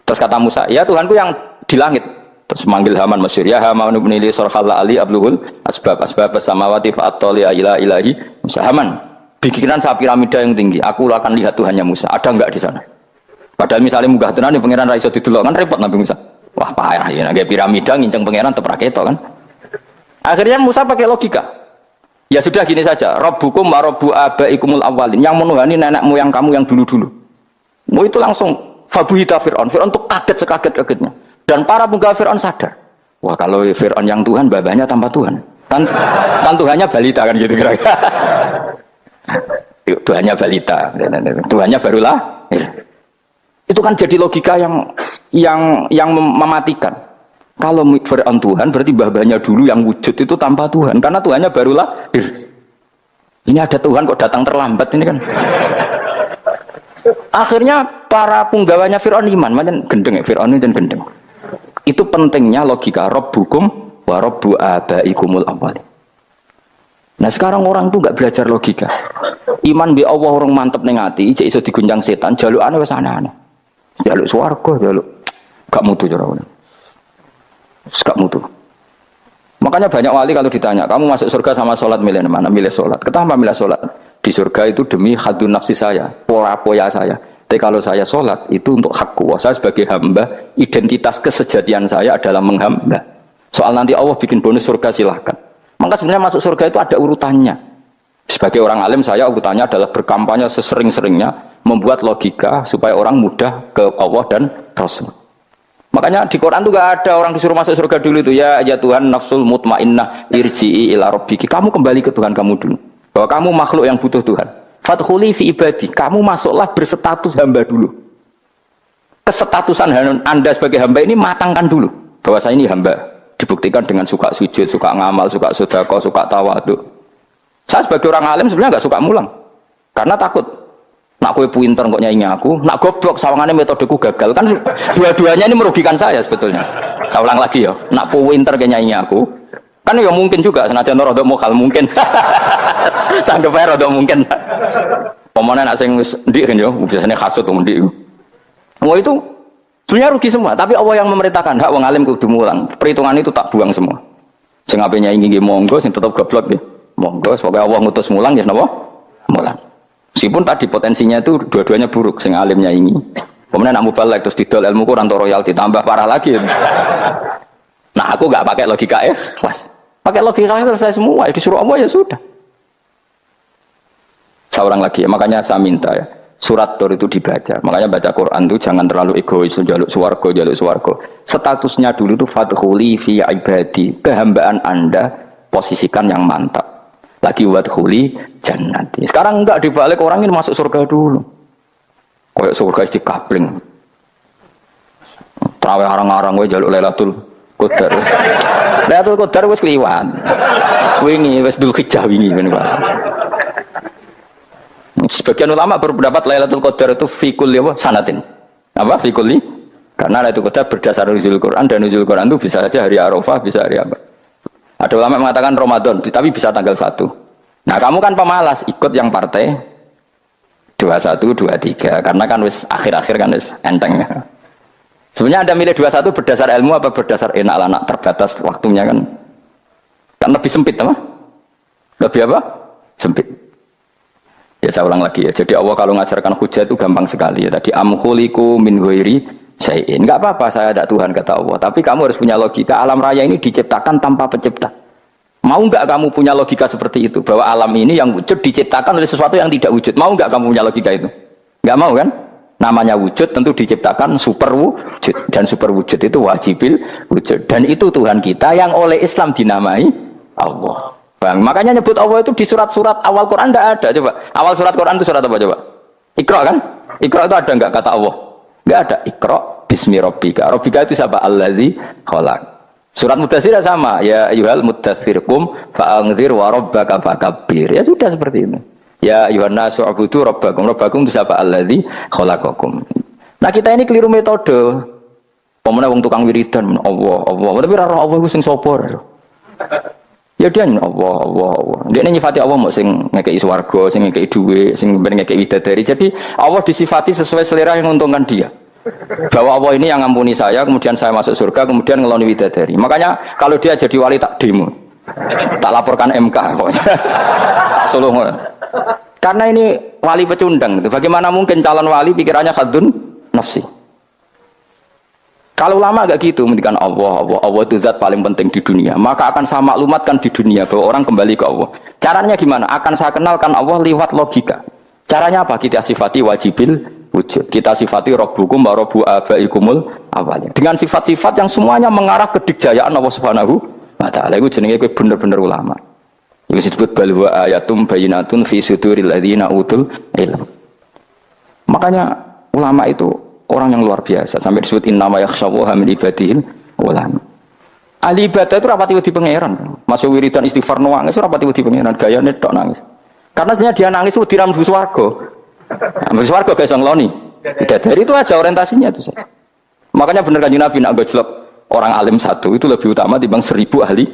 Terus kata Musa, ya Tuhanku yang di langit. Terus manggil Haman Mesir, ya Haman ibn Ili sorkhalla ali abluhul asbab samawati fa'attoli ila ilahi Musa. Haman, bikinan saya piramida yang tinggi, aku akan lihat Tuhannya Musa. Ada enggak di sana? Padahal misalnya munggah tenan di pangeran ra iso didelok kan repot Nabi Musa. Wah payah ya, kayak piramida nginceng pangeran tetep ra ketok kan. Akhirnya Musa pakai logika. Ya sudah gini saja, Rabbukum wa rabbu abaikumul awwalin, yang menuhani nenek moyang kamu yang dulu-dulu. Mau itu langsung fabuhita Fir'aun. Fir'aun tuh kaget sekaget-kagetnya. Dan para penggawa Fir'aun sadar. Wah kalau Fir'aun yang Tuhan, babanya tanpa Tuhan. Kan Tuhannya balita kan gitu kira-kira. Tuhannya balita, Tuhannya barulah. Itu kan jadi logika yang mematikan. Kalau Fir'aun Tuhan berarti babanya dulu yang wujud itu tanpa Tuhan, karena Tuhannya baru lahir. Ini ada Tuhan kok datang terlambat ini kan. Akhirnya para penggawanya Fir'aun iman, macam gendeng ya Fir'aun itu gendeng. Itu pentingnya logika Rabbukum wa rabbu abaikumul awwalin. Nah sekarang orang tuh nggak belajar logika. Iman bi Allah orang mantep ning ati, cek iso diguncang setan, jalukane wis aneh-aneh. Jaluk swarga, jaluk gak mutu cara ngono. Gak mutu. Makanya banyak wali kalau ditanya, kamu masuk surga sama sholat milih mana? Milih sholat. Kenapa milih sholat? Di surga itu demi hadun nafsi saya, pola-pola saya. Tapi kalau saya sholat itu untuk hakku. Saya sebagai hamba, identitas kesejatian saya adalah menghamba. Soal nanti Allah bikin bonus surga silahkan. Maka sebenarnya masuk surga itu ada urutannya. Sebagai orang alim saya urutannya adalah berkampanye sesering-seringnya, membuat logika supaya orang mudah ke Allah dan Rasul. Makanya di Quran tuh gak ada orang disuruh masuk surga dulu itu ya Tuhan nafsul mutmainnah irji'i ila rabbiki. Kamu kembali ke Tuhan kamu dulu. Bahwa kamu makhluk yang butuh Tuhan. Fadkhuli fi ibadi. Kamu masuklah berstatus hamba dulu. Kesestatusan Anda sebagai hamba ini matangkan dulu. Bahwa saya ini hamba. Dibuktikan dengan suka sujud, suka ngamal, suka sedekah, suka tawadhu. Saya sebagai orang alim sebenarnya gak suka mulang. Karena takut. Nak kue pinter kok nyanyi aku, nak goblok sawangannya metodeku gagal. Kan dua-duanya ini merugikan saya sebetulnya. Saya ulang lagi ya, nak kue pinter kayak nyanyi aku, kan ya mungkin juga senajan rodok mokal mungkin. Sanggup aja rodok mungkin. Pemenang nak sing ndik kan yo, biasanya hasut wong ndik. Mau itu sebenarnya rugi semua, tapi Allah yang memerintahkan hak wong alim kudu mulang. Perhitungan itu tak buang semua. Sing ape nyanyi nggih monggo, sing tetep goblok nggih. Monggo, semoga Allah ngutus mulang ya napa? Mulang. Meskipun tadi potensinya itu dua-duanya buruk, sing alimnya ini. Kemudian nak mubalek terus didol ilmu kurang atau royalti tambah parah lagi. Nah aku nggak pakai logika kelas, pakai logika selesai semua. Disuruh Allah ya sudah. Seorang lagi, makanya saya minta ya, surat Tur itu dibaca. Makanya baca Quran itu jangan terlalu egois, jaluk swarga. Statusnya dulu itu fadkhuli fi ibadi, kehambaan Anda posisikan yang mantap. Lagi wadkhuli jannati. Sekarang enggak, dibalik orang ini masuk surga dulu. Kayak surga di kapling. Trawe arang-arang gue jaluk Lailatul Qadar. Lailatul Qadar wis kliwat. Wingi wis Dzulhijjah wingi ben Pak. Sebagian ulama berpendapat Lailatul Qadar itu fi kulli sanatin. Apa fi kulli? Karena Lailatul Qadar berdasar nuzul Quran, dan nuzul Quran itu bisa saja hari Arafah, bisa hari apa. Ada ulama mengatakan Ramadan, tapi bisa tanggal 1. Nah, kamu kan pemalas ikut yang partai 21, 23 karena kan wis akhir-akhir kan wis enteng. Sebenarnya Anda milih 21 berdasar ilmu apa berdasar enak anak terbatas waktunya kan? Kan lebih sempit apa? Lebih apa? Sempit. Ya saya ulang lagi ya. Jadi Allah kalau ngajarkan hujah itu gampang sekali ya. Tadi amkhuliku min ghairi syai'in. Enggak apa-apa saya ada Tuhan kata Allah, tapi kamu harus punya logika. Alam raya ini diciptakan tanpa pencipta. Mau enggak kamu punya logika seperti itu? Bahwa alam ini yang wujud diciptakan oleh sesuatu yang tidak wujud. Mau enggak kamu punya logika itu? Enggak mau kan? Namanya wujud tentu diciptakan super wujud, dan super wujud itu wajibil wujud, dan itu Tuhan kita yang oleh Islam dinamai Allah. Bang, makanya nyebut Allah itu di surat-surat awal Quran enggak ada. Coba awal surat Quran itu surat apa coba? Iqra kan? Iqra itu ada enggak kata Allah? Enggak ada. Iqra bismi rabbika. Rabbika itu siapa? Allazi khalaq. Surat Mudatsir sama, ya ayyuhal mudatsir qum fa'anzir wa rabbaka fakabbir. Ya sudah seperti itu. Ya Yohanes su'budu rabbakum. Rabbakum itu siapa? Allazi khalaqakum. Nah, kita ini keliru metode. Pemene wong tukang wiridan Allah. Tapi ora Allah iku sing sapa? Ya dia Allah. Dia nyifati Allah mau sing ngekeki swarga, sing ngekeki dhuwit, sing ngekeki widadari. Jadi Allah disifati sesuai selera yang menguntungkan dia. Bahwa Allah ini yang ngampuni saya, kemudian saya masuk surga, kemudian ngeloni widadari. Makanya kalau dia jadi wali tak demo. Tak laporkan MK pokoknya. Tak suluh. Karena ini wali pecundang. Bagaimana mungkin calon wali pikirannya khadun nafsi? Kalau ulama agak gitu, mendikan Allah itu zat paling penting di dunia. Maka akan saya maklumatkan di dunia bahwa orang kembali ke Allah. Caranya gimana? Akan saya kenalkan Allah lewat logika. Caranya apa? Kita sifati wajibil wujud. Kita sifati rabbukum wa rabbu abaikumul awalnya. Dengan sifat-sifat yang semuanya mengarah ke dikjayaan Allah Subhanahu wa ta'ala. Itu jenenge kowe bener-bener ulama. Itu disebut balwa ayatum bayinatun fi suduril ladzina utul ilm. Makanya ulama itu orang yang luar biasa, sampai disebut innama yakhshallaha min ibadil ulama. Ahli ibadah itu rapati wedi pangeran. Masuk wiridan istighfar nangis rapati wedi pangeran, gayane tok nangis. Karena sebenarnya dia nangis wedi ra mlebu swarga. Mlebu swarga gak iso ngloni. Dari itu aja orientasinya itu saja. Makanya bener Kanjeng Nabi nak gojlok orang alim satu itu lebih utama dibanding 1000 ahli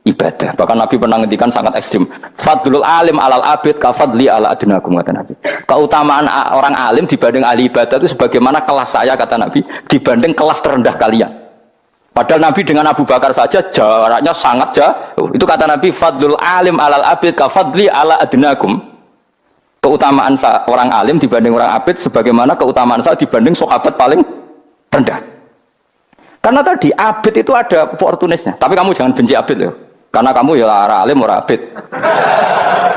ibadah. Bahkan Nabi pernah ngendikan sangat ekstrim. Fadlul alim alal abid kafadli ala adnakum kata Nabi. Keutamaan orang alim dibanding ahli ibadah itu sebagaimana kelas saya kata Nabi dibanding kelas terendah kalian. Padahal Nabi dengan Abu Bakar saja jaraknya sangat jauh. Itu kata Nabi fadlul alim alal abid kafadli ala adnakum. Keutamaan orang alim dibanding orang abid sebagaimana keutamaan saya dibanding sahabat paling rendah. Karena tadi abid itu ada oportunisnya. Tapi kamu jangan benci abid loh. Karena kamu ya orang alim, orang abid.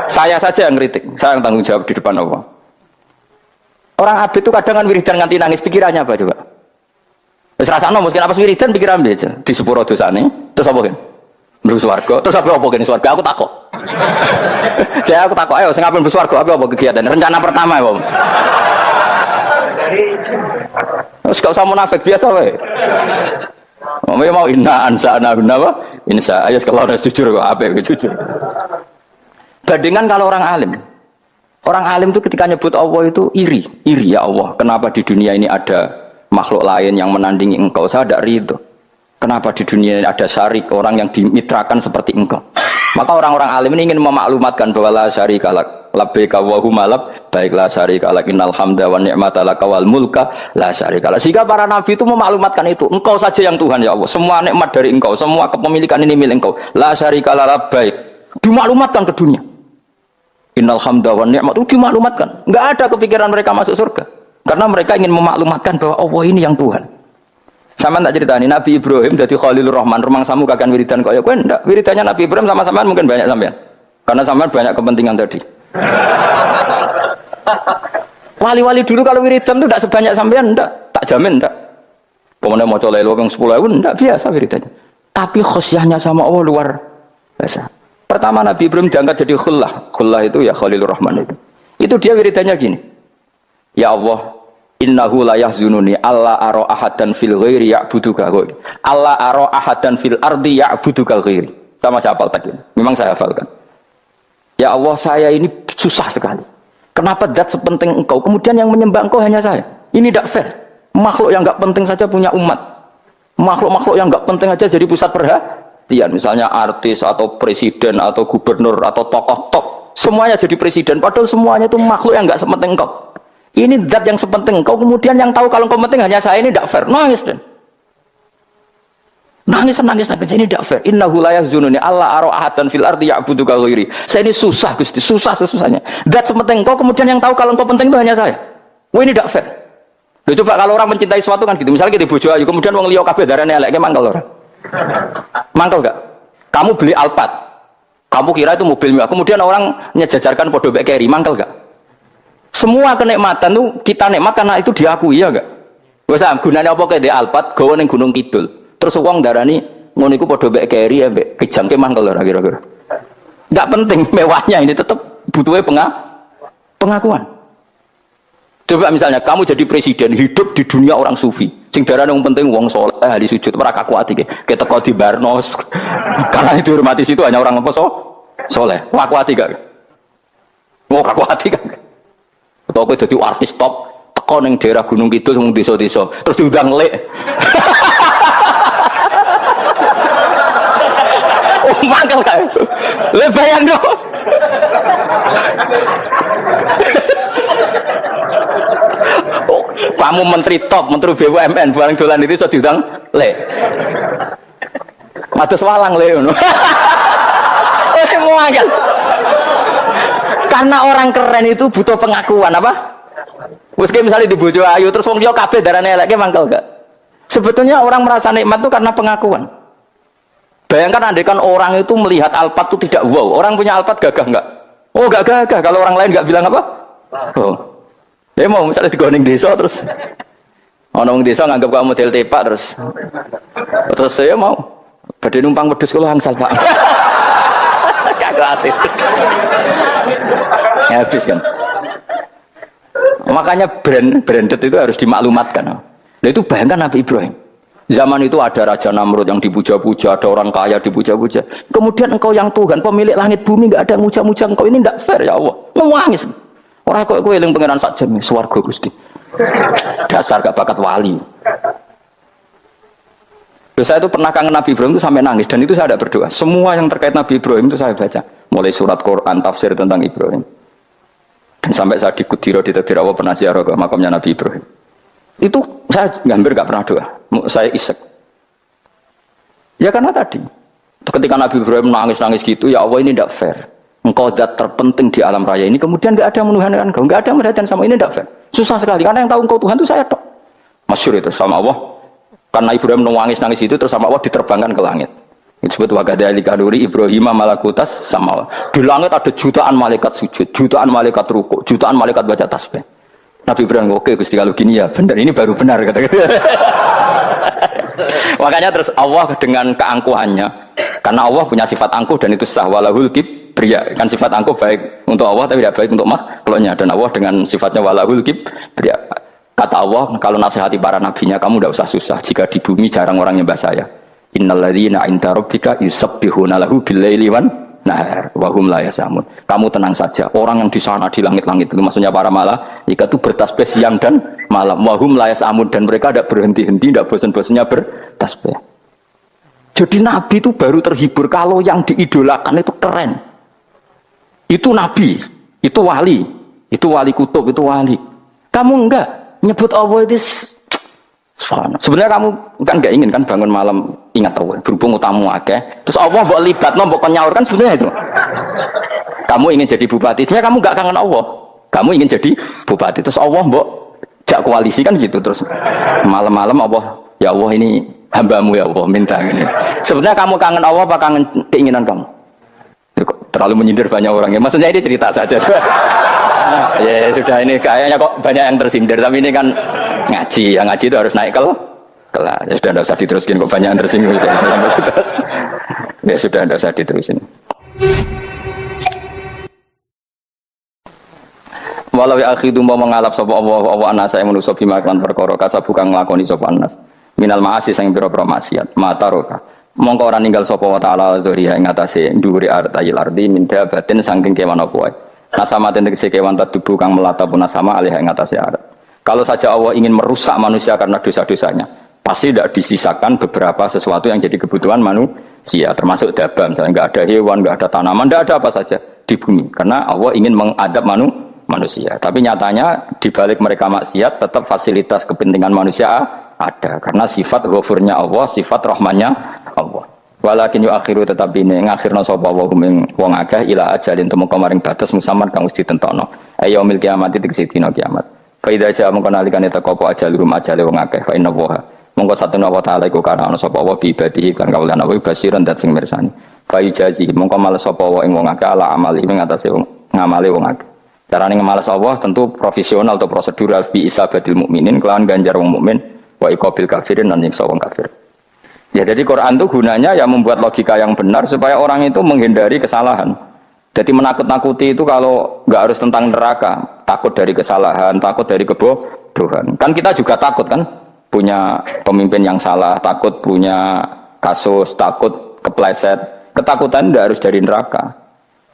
Saya saja yang kritik. Saya yang tanggung jawab di depan Allah. Orang abid itu kadang kan wiridan nganti nangis. Pikirannya apa coba? Wis rasane mungkin apa wiridan pikiran aja. Di sepuro dosane. Terus apa kan? Mlebu swarga. Terus apa kene swarga? Aku takut. Aku takut. Ayo sing ape mlebu swarga apa kegiatan? Rencana pertama ya, Om. Terus gak usah munafik biasa wae. Mau inna ansa'na apa? Insya ayo kalau harus jujur kok apa jujur. Bandingan kalau orang alim. Orang alim itu ketika nyebut Allah itu iri ya Allah. Kenapa di dunia ini ada makhluk lain yang menandingi engkau? Saya tidak ridho. Kenapa di dunia ini ada syarik orang yang dimitrakan seperti engkau? Maka orang-orang alim ini ingin memaklumatkan bahwa la syarika lak labbaika wa huma labbaik la syarika lak innal hamda wan ni'mata laka wal mulka la syarika lak. Sehingga para nabi itu memaklumatkan itu, engkau saja yang Tuhan ya Allah. Semua nikmat dari engkau, semua kepemilikan ini milik engkau. La syarika lak labbaik. Dimaklumatkan ke dunia. Innal hamda wan ni'mata itu dimaklumatkan. Enggak ada kepikiran mereka masuk surga. Karena mereka ingin memaklumatkan bahwa Allah ini yang Tuhan. Sama tak ceritani Nabi Ibrahim jadi Khalilur Rahman, rumang samu kagak wiridan kok ya kowe ndak. Wiridannya Nabi Ibrahim sama-sama mungkin banyak sampean. Karena sampean banyak kepentingan tadi. Wali-wali dulu kalau wiridan itu tidak sebanyak sampean, enggak, tak jamin enggak. Pemenang mau colek yang 10.000 enggak biasa wiridannya. Tapi khosyahnya sama Allah luar biasa. Pertama Nabi Ibrahim diangkat jadi khullah. Khullah itu ya Khalilur Rahman itu. Itu dia wiridannya gini. Ya Allah, innahu la yahzununi alla ara ahadan fil ghairi ya'buduka ghairi. Alla ara ahadan fil ardi ya'buduka ghairi. Sama saya hafal tadi. Memang saya hafalkan. Ya Allah, saya ini susah sekali. Kenapa zat sepenting engkau, kemudian yang menyembah engkau hanya saya? Ini tidak fair. Makhluk yang enggak penting saja punya umat. Makhluk-makhluk yang enggak penting aja jadi pusat perhatian. Misalnya artis atau presiden atau gubernur atau tokoh top. Semuanya jadi presiden. Padahal semuanya itu makhluk yang enggak sepenting engkau. Ini zat yang sepenting engkau. Kemudian yang tahu kalau engkau penting hanya saya, ini tidak fair. Nangis dan. Nangis ini tidak fair. Innahu la yahzununi alla ara ahadan fil ardi ya'buduka ghairi. Saya ini susah Gusti, susah sesusahnya. Zat sepenting engkau, kemudian yang tahu kalau engkau penting itu hanya saya. Wah, ini tidak fair. Loh, coba kalau orang mencintai sesuatu kan gitu. Misalnya kita bojo ayu, kemudian wong liya kabeh darane elek, mangkel ora? Mangkel enggak? Kamu beli Alphard. Kamu kira itu mobil mewah. Kemudian orang nyejajarkan podo mek keri, mangkel enggak? Semua kenikmatan itu kita nikmat karena itu diakui ya enggak? Wes gunane apa kaya di Alphard gawa ning Gunung Kidul. Terus wong darani ngono iku padha mek keri ya mek kejangke mangkel ora kira-kira. Enggak penting mewahnya, ini tetap butuhnya pengakuan. Coba misalnya kamu jadi presiden, hidup di dunia orang sufi. Sing darane wong penting wong saleh ahli sujud ora kaku ati ke. Keteko di Barno. Karena itu dihormati situ hanya orang apa saleh. Kaku ati gak? Mau kaku ati gak? Atau kowe dadi artis top teko ning daerah Gunung Kidul wong desa-desa terus diundang lek. Oh, mangkel kae. Le bayang dong. Oh, kamu menteri top, menteri BUMN, barang dolan itu iso diundang le. Matus walang le ngono. Semua kan. Karena orang keren itu butuh pengakuan apa? Wes misalnya di bojo ayu terus wong liya kabeh darane elek mangkel gak? Sebetulnya orang merasa nikmat itu karena pengakuan. Bayangkan andaikan orang itu melihat Alphard itu tidak wow. Orang punya Alphard gagah enggak? Oh, enggak gagah. Kalau orang lain enggak bilang apa? Oh. Dia mau misalnya di Gunung desa terus orang desa nganggap kamu model tepak terus saya mau badhe numpang wedhus kula angsal Pak. Kagak hati. Ya, habis kan. Makanya branded itu harus dimaklumatkan. Nah itu bayangkan Nabi Ibrahim. Zaman itu ada Raja Namrud yang dipuja-puja, ada orang kaya dipuja-puja. Kemudian engkau yang Tuhan, pemilik langit bumi, enggak ada muja-muja engkau, ini tidak fair ya Allah. Nangis. Orang kok kowe eling pangeran sak jam swarga Gusti. Dasar gak bakat wali. Saya itu pernah kangen Nabi Ibrahim itu sampai nangis dan itu saya tidak berdoa. Semua yang terkait Nabi Ibrahim itu saya baca, mulai surat Quran, tafsir tentang Ibrahim. Dan sampai saya di Kudiro di Tadbir Allah pernah ziarah ke makamnya Nabi Ibrahim. Itu saya hampir gak pernah doa. Saya isek. Ya karena tadi ketika Nabi Ibrahim nangis-nangis gitu, ya Allah ini tidak fair. Engkau zat terpenting di alam raya ini, kemudian gak ada menuhankan engkau, gak ada merhatian sama ini, tidak fair. Susah sekali karena yang tahu engkau Tuhan itu saya tok. Masyhur itu sama Allah. Karena Ibrahim nangis-nangis itu terus sama Allah diterbangkan ke langit. Itu disebut wakadzalika nuri Ibrahim malakutas sama. Di langit ada jutaan malaikat sujud, jutaan malaikat rukuk, jutaan malaikat baca tasbih. Nabi Ibrahim, oke Gusti kalau gini ya benar, ini baru benar kata. Makanya terus Allah dengan keangkuhannya, karena Allah punya sifat angkuh dan itu sah, walahul kibriya, kan sifat angkuh baik untuk Allah tapi tidak baik untuk makhluknya, dan Allah dengan sifatnya walahul kibriya. Kata Allah, kalau nasihati para nabinya, kamu tidak usah susah jika di bumi jarang orang nyembah saya. Innalladzina 'inda rabbika yusabbihuna lahu bil-laili wan nahar wa hum la yasamun. Kamu tenang saja, orang yang di sana di langit-langit itu maksudnya para malaikat itu bertasbih siang dan malam. Wa hum la yasamun, dan mereka tidak berhenti-henti, tidak bosan-bosannya bertasbih. Jadi nabi itu baru terhibur kalau yang diidolakan itu keren. Itu nabi, itu wali kutub, itu wali. Kamu enggak nyebut Allah itu sebenarnya kamu kan nggak ingin kan bangun malam ingat Allah berhubung utamu akeh terus Allah mbok libatno mbok nyaur kan sebenarnya itu kamu ingin jadi bupati sebenarnya kamu nggak kangen Allah, kamu ingin jadi bupati terus Allah mbok jak koalisi kan gitu terus malam-malam Allah ya Allah ini hambamu ya Allah minta ini sebenarnya kamu kangen Allah apa kangen keinginan kamu? Terlalu menyindir banyak orang ya, maksudnya ini cerita saja. Ya sudah, ini kayaknya kok banyak yang tersindir, tapi ini kan ngaji, yang ngaji itu harus naik kelas. Ya sudah, tidak usah diteruskin, kok banyak yang tersinggung. Ya sudah, tidak usah diterusin. Walau ya akhidu mau mengalap sapa Allah anasa yang manusa bima kan perkara kasabu kang nglakoni sapa anas minal maasi sing pira-pira maksiat mata roka mongko ora ninggal sapa wa taala dzuriya ing atase ndhuwure artayil ardi min dabatin saking kewan apa wae nasama tegese kewan tadubu kang melata punasama alih ing atase arat. Kalau saja Allah ingin merusak manusia karena dosa-dosanya, pasti tidak disisakan beberapa sesuatu yang jadi kebutuhan manusia, termasuk dabam, misalnya nggak ada hewan, nggak ada tanaman, nggak ada apa saja di bumi, karena Allah ingin mengadab manusia. Tapi nyatanya di balik mereka maksiat tetap fasilitas kepentingan manusia ada, karena sifat ghafurnya Allah, sifat rahmannya Allah. Walakin yu akhiru tetap ini ngakhirna sapa wa hum wong akeh ila ajalin temu kamaring batas musamman kang wis ditentokno. Yaumil kiamat tegese dina kiamat. Fa idza jaa mongko nalikane teko apa ajalurum ajale wong akeh fa inna wa mongko satuna wa ta'ala iku kana ana sapa wa bi ibadihi kan kawulan wa basiran dat sing mirsani. Fa ijazi mongko males sapa wa ing wong akeh ala amali ing atase ngamale wong akeh. Carane ngemales Allah tentu profesional atau prosedural bi isabatil mukminin kelawan ganjar wong mukmin wa iqabil kafirin lan nyiksa wong kafir. Ya jadi Quran itu gunanya ya membuat logika yang benar supaya orang itu menghindari kesalahan. Jadi menakut-nakuti itu kalau nggak harus tentang neraka, takut dari kesalahan, takut dari kebodohan. Kan kita juga takut kan punya pemimpin yang salah, takut punya kasus, takut kepleset. Ketakutan tidak harus dari neraka.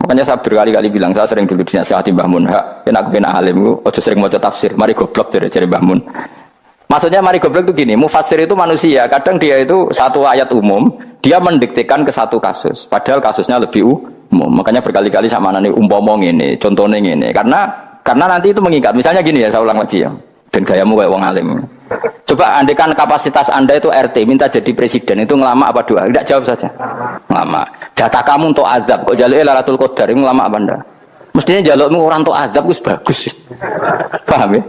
Makanya saya berkali-kali bilang, saya sering dulu dinasihati Mbah Mun, enak ben alim, ojo sering mau tafsir, mari goblok dari Mbah Mun. Maksudnya mari goblok itu gini, mufassir itu manusia, kadang dia itu satu ayat umum, dia mendiktekan ke satu kasus, padahal kasusnya lebih umum. Makanya berkali-kali sama nani umpomong ini, contohnya ini, karena nanti itu mengikat. Misalnya gini ya, saya ulang lagi ya, dan gayamu kayak wong alim. Coba andekan kapasitas Anda itu RT, minta jadi presiden, itu ngelama apa doa? Tidak, jawab saja. Ngelama. Jatah kamu untuk azab, kok jaluk Lailatul Qadar, itu ngelama apa Anda? Mestinya jalukmu orang untuk azab, itu bagus. Paham ya?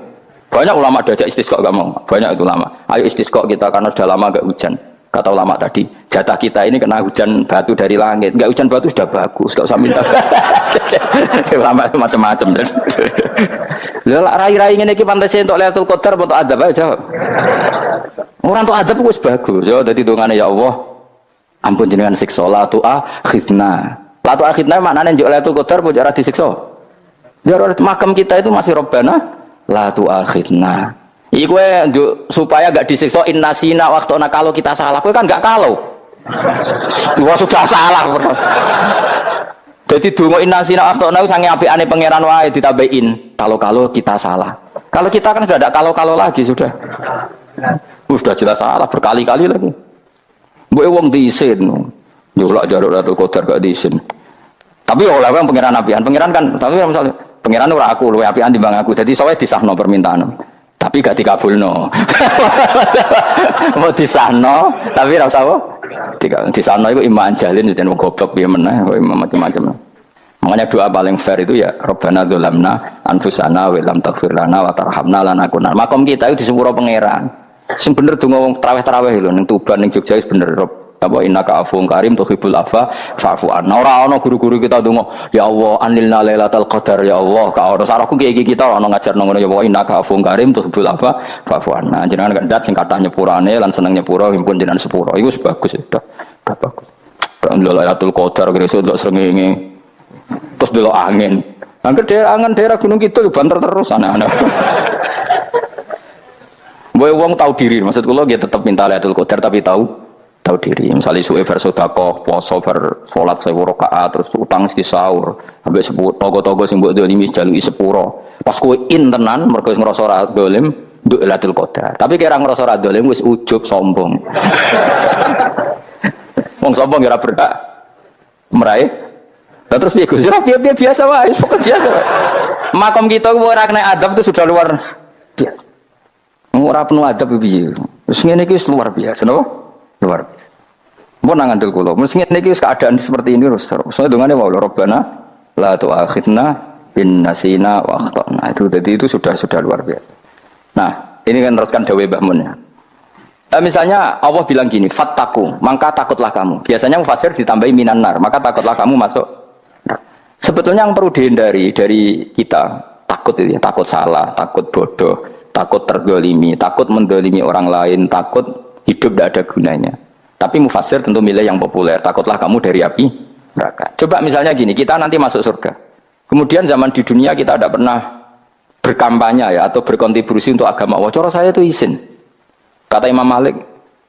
Banyak ulama diajak istisqa gak mau. Banyak itu ulama. Ayo istisqa kita karena sudah lama gak hujan. Kata ulama tadi, jatah kita ini kena hujan batu dari langit. Gak hujan batu sudah bagus, gak usah minta. Ulama itu macam-macam. Lah rai-rai ngene iki pantese entuk Lailatul Qadar apa entuk azab aja jawab. Orang entuk azab wis bagus. Yo dadi dongane ya Allah. Ampun jenengan siksa la tu akhidna. La tu akhidna maknane njuk Lailatul Qadar apa ora disiksa. Ya makam kita itu masih Rabbana la tu akhidna. Iku supaya gak disiksa innasina waktuna kalau kita salah. Kowe kan gak kalau. Wah sudah salah. Jadi donga innasina waktuna sange apikane pangeran wae ditambahin. Kalau kita salah. Kalau kita kan sudah ada kalau lagi sudah. Sudah jelas salah berkali-kali lagi. Mbok wong diisin. Yo lak jaruk Lailatul Qadar gak diisin. Tapi oleh wong pangeran apian. Pangeran kan tapi misalnya pangeran ora aku luwe apian timbang aku. Jadi sowe disahno permintaan. Tapi gak dikabulno. Mau disahno tapi ora usah disahno iku iman jalin jan wong goblok piye meneh kok macam-macam. Makanya doa paling fair itu ya Rabbana dzalamna anfusana wa lam taghfir lana wa tarhamna lanakunanna. Makom kita itu di sepuro pangeran. Sing bener donga wong traweh-traweh lho ning Tuban ning Jogja wis bener apa innaka afuwun karim tuhibbul afwa fa'fu anna. Ora ana guru-guru kita donga ya Allah anilna lailatul qadar ya Allah ka ora sarahku iki kita ana ngajarno ngono ya Allah innaka afuwun karim tuhibbul afwa fa'fu anna. Jenengan kandat sing kathah nyepurane lan seneng nyepuro himpun jenengan sepuro. Iku wis bagus sudah. Bagus. Lailatul qadar kira iso ndelok srengenge. Terus delok angin. Angger daerah Gunung Kidul banter terus anak-anak. Wong tahu diri, maksud kula nggih tetep minta Lailatul Qadar tapi tahu diri. Misalnya suwe bersedekah, poso salat 1000 rakaat terus utang mesti sahur. Ambek togo-togo sing mbok dolimi jaluki sepuro. Pas kowe tenan mergo wis ngrasa ora dolim, nduk Lailatul Qadar. Tapi kira ngrasa ora dolim wis ujug sombong. Wong sombong ora berhak meraih. Lah terus piye Gus? Ya biasa wae, biasa. Makom kita ora kena adab itu sudah luar biasa. Ora penuh adab piye. Wis ngene iki luar biasa, napa? Luar biasa. Mun nang ngandel kula, mesti ngene iki keadaan seperti ini terus. Soale dongane wae Rabbana la tu'akhidna bin nasina wa akhtana. Itu sudah luar biasa. Nah, ini kan teruskan dawuh Mbah Mun ya. Misalnya Allah bilang gini, fattaku, maka takutlah kamu. Biasanya mufassir ditambahi minan nar, maka takutlah kamu masuk. Sebetulnya yang perlu dihindari dari kita Takut itu ya, takut salah, takut bodoh, takut terdolimi, takut mendolimi orang lain, takut hidup tidak ada gunanya. Tapi mufassir tentu milih yang populer. Takutlah kamu dari api neraka. Coba misalnya gini, kita nanti masuk surga. Kemudian zaman di dunia kita tidak pernah berkampanye ya atau berkontribusi untuk agama Allah. Cara saya itu izin. Kata Imam Malik,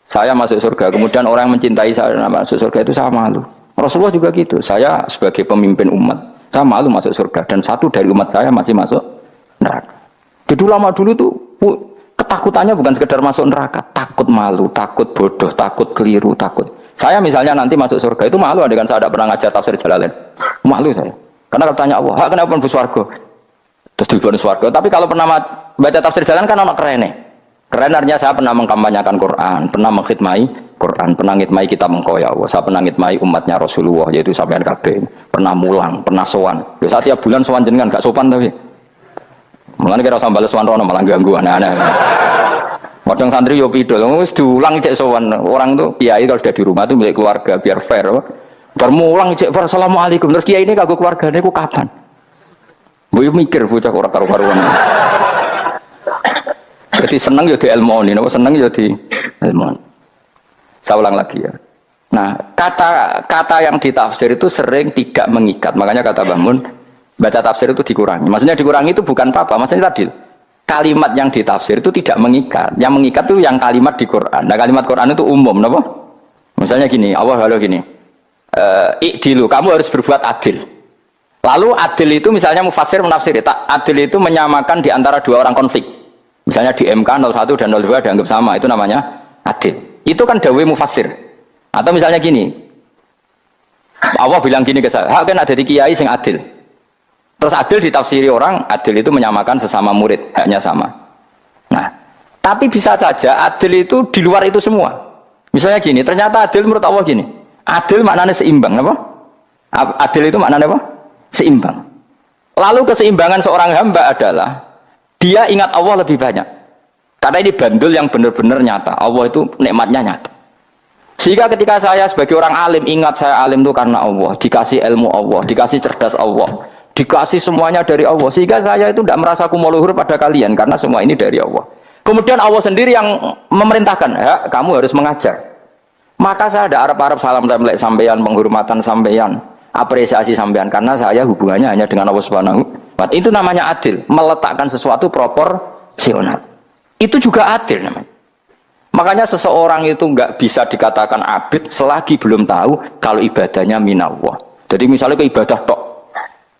saya masuk surga. Kemudian orang yang mencintai saya masuk surga itu saya malu. Rasulullah juga gitu. Saya sebagai pemimpin umat, saya malu masuk surga. Dan satu dari umat saya masih masuk neraka. Jadi lama dulu tuh ketakutannya bukan sekedar masuk neraka, takut malu, takut bodoh, takut keliru, takut. Saya misalnya nanti masuk surga itu malu, dengan saya tidak pernah ngajar tafsir Jalalain. Malu saya. Karena kalau tanya Allah, kenapa pun swarga? Terus diberi swarga. Tapi kalau pernah baca tafsir Jalalain kan anak keren nih. Keren artinya saya pernah mengkampanyakan Quran, pernah mengkhidmai Quran, pernah ngitmai kitab mengkoya Allah. Saya pernah ngitmai umatnya Rasulullah, yaitu sampean kabeh. Pernah mulang, pernah sowan. Biasa tiap bulan sowan jenengan gak sopan tapi. Mulane kira usah bales sowan rono malah ganggu anak-anak. Padang santri yo pidol, wis diulang cek sowan. Orang tuh kiai kalau sudah di rumah tuh milik keluarga biar fair. Bermulang cek assalamualaikum. Terus kiai ini kagok keluargane ku kapan? Mbok mikir bocah ora karo-karuan. Jadi seneng ya di ilmoni, seneng ya di ilmoni. Saya ulang lagi ya. Nah, kata yang ditafsir itu sering tidak mengikat. Makanya kata Mbah Mun, baca tafsir itu dikurangi. Maksudnya dikurangi itu bukan apa-apa. Maksudnya tadi kalimat yang ditafsir itu tidak mengikat. Yang mengikat itu yang kalimat di Quran. Nah, kalimat Quran itu umum, kenapa? Misalnya gini, Allah halo gini. Ikdilu, kamu harus berbuat adil. Lalu adil itu misalnya mufassir menafsir, adil itu menyamakan di antara dua orang konflik. Misalnya di MK 01 dan 02 dianggap sama, itu namanya adil. Itu kan dawai mufassir. Atau misalnya gini, Allah bilang gini ke saya, hak kan ada di kiai sing adil. Terus adil ditafsiri orang, adil itu menyamakan sesama murid, haknya sama. Nah, tapi bisa saja adil itu di luar itu semua. Misalnya gini, ternyata adil menurut Allah gini, adil maknanya seimbang, apa? Adil itu maknanya apa? Seimbang. Lalu keseimbangan seorang hamba adalah dia ingat Allah lebih banyak. Karena ini bandul yang benar-benar nyata. Allah itu nikmatnya nyata. Sehingga ketika saya sebagai orang alim, ingat saya alim itu karena Allah. Dikasih ilmu Allah, dikasih cerdas Allah, dikasih semuanya dari Allah. Sehingga saya itu tidak merasa kumuluhur pada kalian. Karena semua ini dari Allah. Kemudian Allah sendiri yang memerintahkan, ya, kamu harus mengajar. Maka saya ada Arab-Arab salam template sampeyan, penghormatan sampeyan, apresiasi sampeyan. Karena saya hubungannya hanya dengan Allah Subhanahu. Itu namanya adil, meletakkan sesuatu proporsional. Itu juga adil namanya. Makanya seseorang itu nggak bisa dikatakan abid selagi belum tahu kalau ibadahnya minallah. Jadi misalnya ke ibadah tok,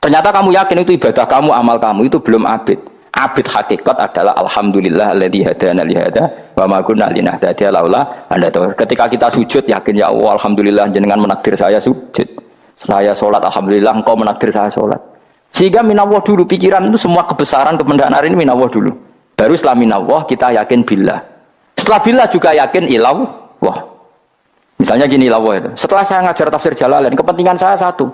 ternyata kamu yakin itu ibadah kamu, amal kamu itu belum abid. Abid hakikat adalah alhamdulillah alladzi hadana li hada wa ma kunna linahtadiya laula anda tahu. Ketika kita sujud yakin ya Allah alhamdulillah jenengan menakdir saya sujud. Saya sholat alhamdulillah engkau menakdir saya sholat. Sehingga minallah dulu, pikiran itu semua kebesaran kemendanar ini minallah dulu. Baru setelah minallah kita yakin billah. Setelah billah juga yakin ilawah. Misalnya gini ilawah itu. Setelah saya ngajar tafsir Jalalain, kepentingan saya satu.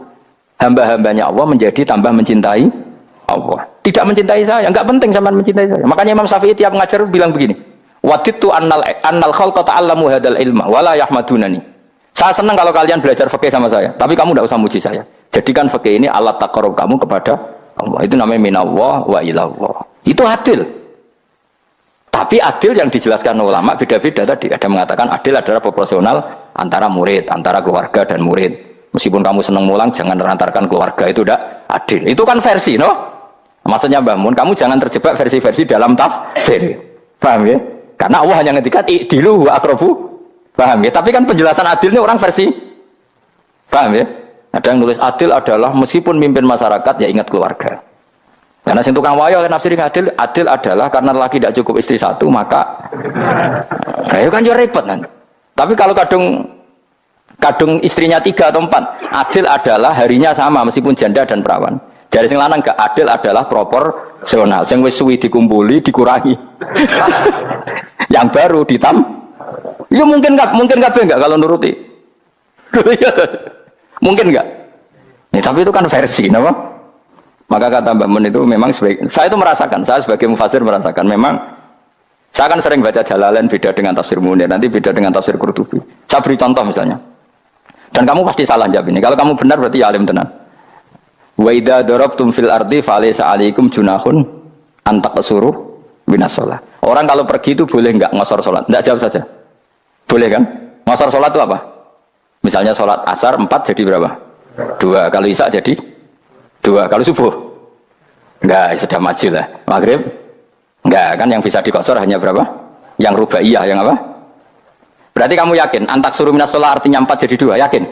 Hamba-hambanya Allah menjadi tambah mencintai Allah. Tidak mencintai saya, enggak penting sampean mencintai saya. Makanya Imam Syafi'i tiap ngajar bilang begini. Wadidtu annal khalqa ta'allamu hadal ilma wala yahmadunani. Saya senang kalau kalian belajar fikih sama saya, tapi kamu tidak usah muji saya. Jadikan fikih ini alat taqarrub kamu kepada Allah. Itu namanya minallah wa ilallah. Itu adil. Tapi adil yang dijelaskan ulama beda-beda tadi. Ada mengatakan adil adalah proporsional antara murid, antara keluarga dan murid. Meskipun kamu senang mulang, jangan merantarkan keluarga, itu tidak adil. Itu kan versi, no? Maksudnya Mbah Mun, kamu jangan terjebak versi-versi dalam tafsir. Paham ya? Karena Allah hanya ngendikan i'dilu wa aqrabu. Paham ya? Tapi kan penjelasan adilnya orang versi. Paham ya? Ada yang nulis adil adalah meskipun mimpin masyarakat ya ingat keluarga. Karena sing tukang wayo nafsiri adil, adil adalah karena laki tidak cukup istri satu maka itu kan juga repot kan. Tapi kalau kadung istrinya 3 atau 4, adil adalah harinya sama meskipun janda dan perawan. Dari sing lanang gak adil adalah proporsional. Sing wis suwi dikumpuli dikurangi. Yang baru ya mungkin enggak kalau nuruti. Mungkin enggak? Ya, tapi itu kan versi, kenapa? Maka kata Mbak Mun itu memang saya itu merasakan, saya sebagai mufassir merasakan memang saya kan sering baca Jalalain beda dengan tafsir Munir, nanti beda dengan tafsir Qurtubi. Saya beri contoh misalnya. Dan kamu pasti salah jawab ini. Kalau kamu benar berarti ya alim tenan. Wa idza darabtum fil ardi falaysa 'alaikum junahun an taqsuru minas shalah. Orang kalau pergi itu boleh enggak ngosor salat? Enggak, jawab saja. Boleh kan? Ngosor salat itu apa? Misalnya salat asar 4 jadi berapa? 2. Kalau isya jadi 2. Kalau subuh? Enggak, sudah maju lah. Maghrib? Enggak, kan yang bisa dikosor hanya berapa? Yang rubaiyah, yang apa? Berarti kamu yakin antak suruh minas shalah artinya 4 jadi 2? Yakin?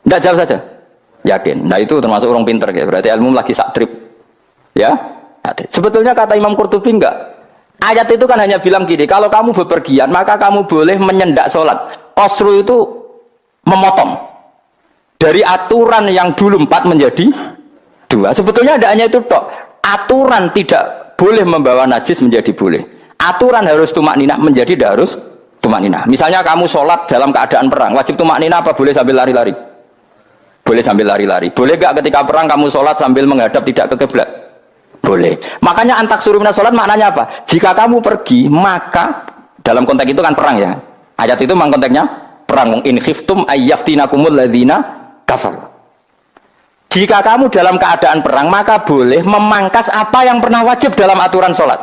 Enggak, jawab saja. Yakin. Nah itu termasuk orang pinter ya. Berarti ilmu lagi sak trip. Ya? Sebetulnya kata Imam Qurtubi enggak. Ayat itu kan hanya bilang gini, kalau kamu bepergian maka kamu boleh menyendak sholat. Qasru itu memotong. Dari aturan yang dulu 4 menjadi 2. Sebetulnya tidak hanya itu tok. Aturan tidak boleh membawa najis menjadi boleh. Aturan harus tumak ninah menjadi tidak harus tumak ninah. Misalnya kamu sholat dalam keadaan perang, wajib tumak ninah apa boleh sambil lari-lari? Boleh sambil lari-lari. Boleh gak ketika perang kamu sholat sambil menghadap tidak ke kiblat? Boleh. Makanya antak suruh minas sholat maknanya apa? Jika kamu pergi, maka dalam konteks itu kan perang ya. Ayat itu memang konteksnya perang. In khiftum ayyaftinakumul ladzina kafar. Jika kamu dalam keadaan perang, maka boleh memangkas apa yang pernah wajib dalam aturan sholat.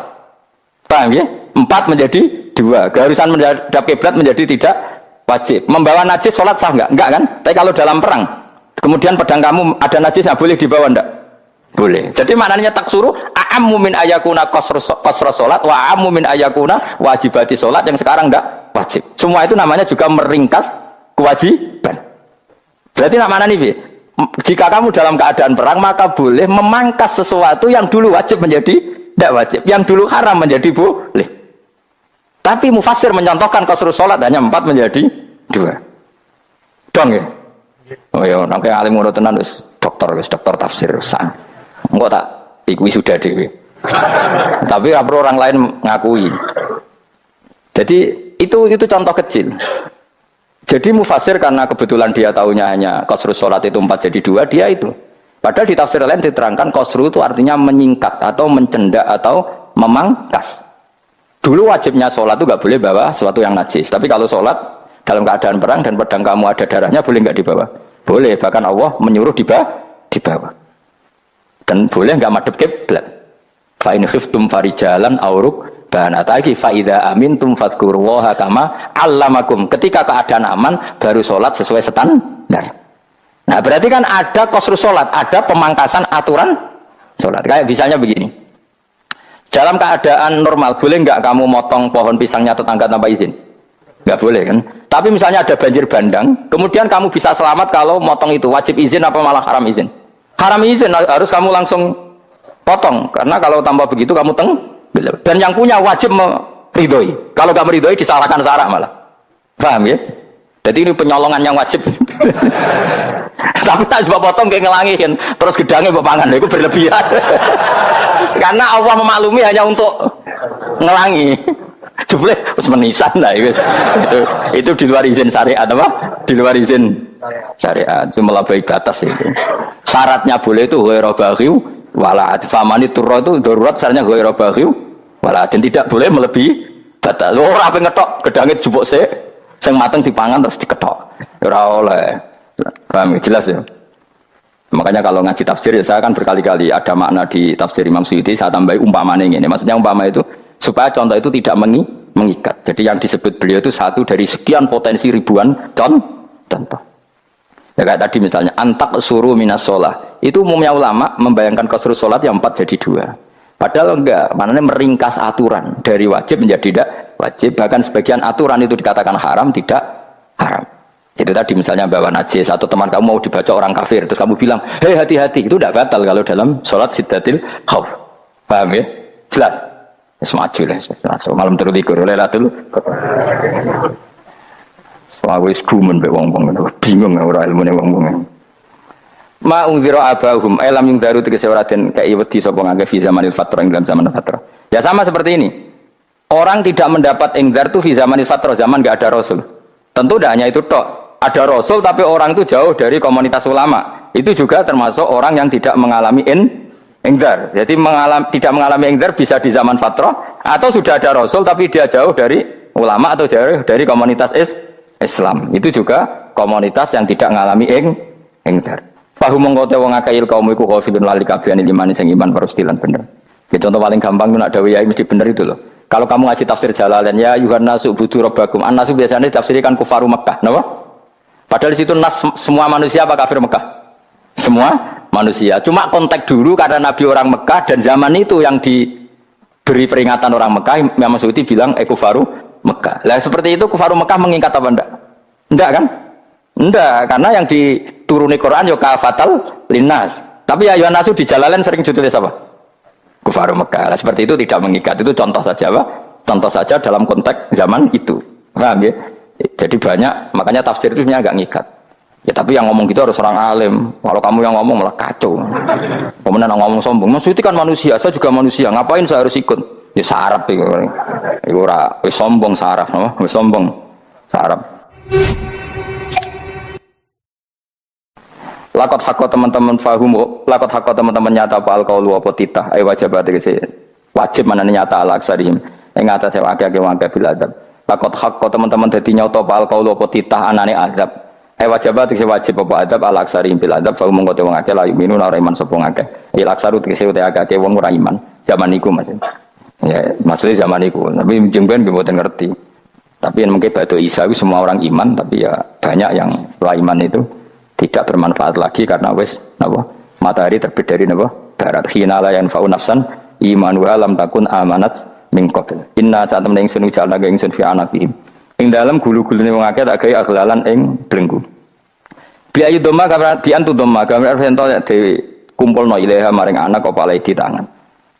Paham ya? 4 menjadi 2. Keharusan menghadap kiblat menjadi tidak wajib. Membawa najis sholat sah enggak? Enggak kan? Tapi kalau dalam perang, kemudian pedang kamu ada najisnya, boleh dibawa enggak? Boleh. Jadi maknanya taksuru a'ammu min ayakuna qasra sholat wa a'ammu min ayakuna wajibati sholat yang sekarang enggak wajib. Semua itu namanya juga meringkas kewajiban. Berarti namanya nih, jika kamu dalam keadaan perang maka boleh memangkas sesuatu yang dulu wajib menjadi tidak wajib, yang dulu haram menjadi boleh. Tapi mufassir mencontohkan qasrus salat hanya 4 menjadi 2. Dong ya. Oh ya, nek alim ngono tenan wis dokter tafsir san. Engko tak iku sudah dhewe. Tapi ora perlu orang lain ngakui. Jadi itu contoh kecil. Jadi mufasir karena kebetulan dia tahunya hanya qasru sholat itu 4 jadi 2, dia itu. Padahal di tafsir lain diterangkan qasru itu artinya menyingkat atau mencendak atau memangkas. Dulu wajibnya sholat itu nggak boleh bawa sesuatu yang najis. Tapi kalau sholat dalam keadaan perang dan pedang kamu ada darahnya, boleh nggak dibawa? Boleh. Bahkan Allah menyuruh dibawa. Dan boleh nggak madhep kiblat. Fa in khiftum farijalan auruk banataki faida amintum fadzkurullaha kama allamakum. Ketika keadaan aman baru sholat sesuai standar. Nah berarti kan ada qasru sholat, ada pemangkasan aturan sholat. Kayak misalnya begini, dalam keadaan normal boleh nggak kamu motong pohon pisangnya tetangga tanpa izin? Nggak boleh kan? Tapi misalnya ada banjir bandang, kemudian kamu bisa selamat kalau motong itu, wajib izin apa malah haram izin? Haram izin, harus kamu langsung potong, karena kalau tanpa begitu kamu dan yang punya wajib meridhoi. Kalau gak meridhoi disalahkan syara malah. Paham ya? Jadi ini penyolongan yang wajib. Tapi tak coba potong kayak ngelangin, terus gedangnya mbok pangan, itu berlebihan. Karena Allah memaklumi hanya untuk ngelangi. Jebule wis menisan lah itu di luar izin syariat apa? Di luar izin syariat. Itu melampaui batas itu. Syaratnya boleh itu ghairu baghi wala famani turra itu darurat caranya ghairu baghi wala dan tidak boleh melebihi batas. Ora ape ngetok gedange jupuk sik sing mateng dipangan terus diketok. Ora oleh. Paham jelas ya. Makanya kalau ngaji tafsir ya saya kan berkali-kali ada makna di tafsir Imam Suyuti saya tambahi umpamanya ini. Maksudnya umpama itu supaya contoh itu tidak mengikat. Jadi yang disebut beliau itu satu dari sekian potensi ribuan contoh. Ya kayak tadi misalnya antak suruh minas sholah. Itu umumnya ulama membayangkan qasru sholat yang 4 jadi 2. Padahal enggak, maknanya meringkas aturan dari wajib menjadi tidak wajib. Bahkan sebagian aturan itu dikatakan haram, tidak haram. Itu tadi misalnya bawa najis atau teman kamu mau dibaca orang kafir, terus kamu bilang, hei hati-hati, itu tidak batal kalau dalam sholat siddatil khauf. Paham ya? Jelas? Semaju lah, malam terlikur Lailatul Qadar. Wis gumun mbek wong-wong bingung ora ilmune wong-wong. Ma unzira abahum alam yung daru tegese ora den kei wedi sapa ngangge fi zamanil fatrah ing dalam zaman fatrah. Ya sama seperti ini. Orang tidak mendapat ingdar itu fi zamanil fatrah, zaman enggak ada rasul. Tentu tidak hanya itu tok. Ada rasul tapi orang itu jauh dari komunitas ulama. Itu juga termasuk orang yang tidak mengalami ingdar. Jadi tidak mengalami ingdar bisa di zaman fatrah atau sudah ada rasul tapi dia jauh dari ulama atau jauh dari komunitas Islam. Itu juga komunitas yang tidak mengalami ingdar. Fahum mongko te wong akeh kaum iku kafirun lali kabehane iman sing iman parustilan bener. Ya contoh paling gampang itu nak dawuh yai mesti bener itu loh. Kalau kamu ngaji tafsir Jalalain ya yuhan nasu budu rabbakum. An-nasu biasanya tafsirkan kufaru Mekah, napa? Padahal di situ nas semua manusia apa kafir Mekah? Semua manusia. Cuma konteks dulu karena Nabi orang Mekah dan zaman itu yang diberi peringatan orang Mekah, Imam Suyuti bilang kufaru Mekah. Lah seperti itu kufaru Mekah mengikat apa enggak? Enggak kan? Enggak, karena yang dituruni Quran yo kafatal linnas. Tapi ya yuhan nasu di Jalalain sering ditulis apa? Kufaru Mekah. Nah, seperti itu tidak mengikat. Itu contoh saja, Pak. Contoh saja dalam konteks zaman itu. Paham ya? Jadi banyak, makanya tafsir itu agak ngikat. Ya tapi yang ngomong gitu harus orang alim. Kalau kamu yang ngomong malah kacau. Kemudian ngomong sombong. Maksudnya kan manusia, saya juga manusia. Ngapain saya harus ikut? Ya sarap itu. Itu ora sombong sarap, no? Sombong sarap. Lakot hakko teman-teman fahum, lakot hakko teman-teman nyata apa alkaulu apa titah, wajib berarti wajib mana nyata al aksarim, yang atas saya wakil bil adab. Lakot hakko teman-teman jadi nyata apa alkaulu apa titah anane adab, wajib berarti wajib apa adab al aksarim bil adab. Fahum mengkote wong akeh layu minun orang iman sopong akeh, aksaru tegese utek akeh wong ora iman zaman iku mas. Ya maksudnya zaman iku, tapi jengben mboten ngerti. Tapi mungkin batu Isa itu semua orang iman, tapi ya banyak yang setelah iman itu tidak bermanfaat lagi karena wes napa matahari terbit dari napa barat hina la yanfa'u nafsan imanuha lam takun amanat min qabl inna satam ning sunu jalna ing sun fi anaqihim ing dalem gulu-gulune wong akeh tak gawe aglalan ing blenggu bi ayu doma kamar di antu doma kamar ento dhewe kumpulno ilaha maring anak apa lagi di tangan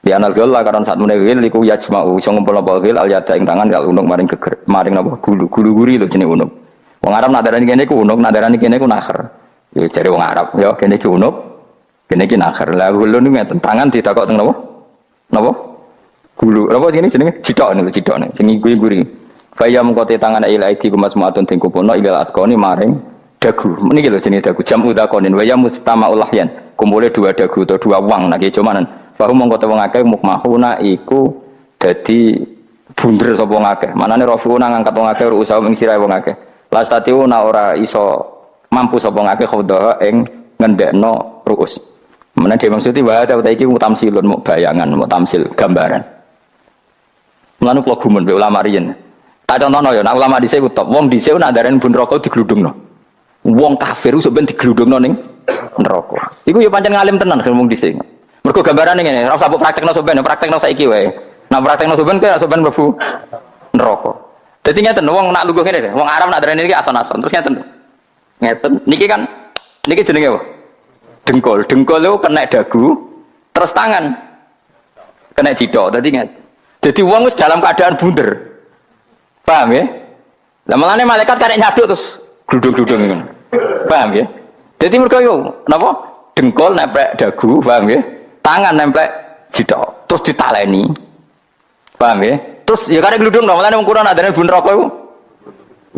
di anal gol karon saat menewil iku yajma'u iso ngumpulno gol al yada ing tangan kal unuk maring geger maring napa gulu-guri lho jenenge unuk wong Arab nak darani kene ku unuk nak darani kene ku nakher. Ya cari wong Arab, ya kene junub, kene iki nakher. Lah gulu niku ngeten, tangan ditakok teng napa? Napa? Gulu. Napa jenenge jenenge? Cithok niku, cithok niku. Sing guri. Faya mengko te tangan ila idi kumasmuatun ting kupono ila atkoni maring dagu. Meniki lho jenenge dagu jam udakonin wa ya mustamaul lahyan. Kumpule dua dagu atau dua wang nek cumanan. Bahu mengko te wong akeh mukmahuna iku dadi bunder sapa wong akeh. Manane rafiuna ngangkat wong akeh usaha ing sirahe wong akeh. Lastatiuna ora iso mampu sapa ngake khodah ing ngendekno ruus. Menawa dhewe maksud wae ta iki mutamsilun muk bayangan, muk tamsil gambaran. Mulane kula gumun be ulama riyen. Tak contohno ya, nek ulama dhisik ku top. Wong dhisik nek ndarani bun neraka digludungno. Wong kafir ku sampeyan digludungno ning neraka. Iku ya pancen ngalim tenan wong dhisik. Mergo gambarane ngene, ora usah praktekno sampeyan, praktekno saiki wae. Nek praktekno sampeyan kaya sampeyan mlebu neraka. Dadi ngeten wong nak lungguh ngene, wong Arab nak ndarani iki ason-ason. Terus ngeten. Ngeten, niki kan, niki jenenge apa? Dengkul, dengkul itu kena dagu, terus tangan kena jidok, tadi nggak. Jadi uang itu dalam keadaan bunder, paham ya? Lama-lama malaikat karek nyaduk terus gludung-gludung ini, paham ya? Jadi mereka yo, napa? Dengkul nempel dagu, paham ya? Tangan nempel jidok, terus ditaleni, paham ya? Terus ya karek gludung, lama-lama ukuran ada bunder rokok itu.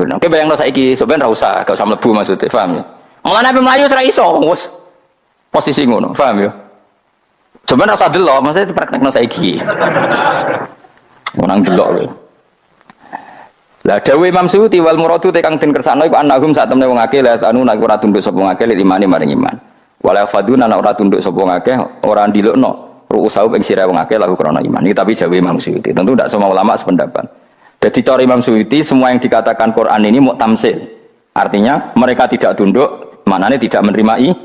Oke, bayangno saiki sampeyan ra usah, gak usah mlebu maksudnya, paham ya? Mulane ape mlayu ora iso, wis posisi ngono, paham ya? Sampeyan ra usah delok, maksudnya praktekno saiki. Nang delok kowe. Lah dawuh Imam Suyuti wal muradu te kang den kersakno iku annahum sak temne wong akeh la anu nek ora tunduk sapa wong akeh imane maring iman. Wala faduna nek ora tunduk sapa wong akeh ora ndilukno ru'usau ing sira wong akeh lagu krana iman. Iki tapi dawuh Imam Suyuti. Tentu tidak semua ulama sependapat. Jadi cara Imam Suyuti semua yang dikatakan Quran ini mau tamsil, artinya mereka tidak tunduk, maknanya tidak menerima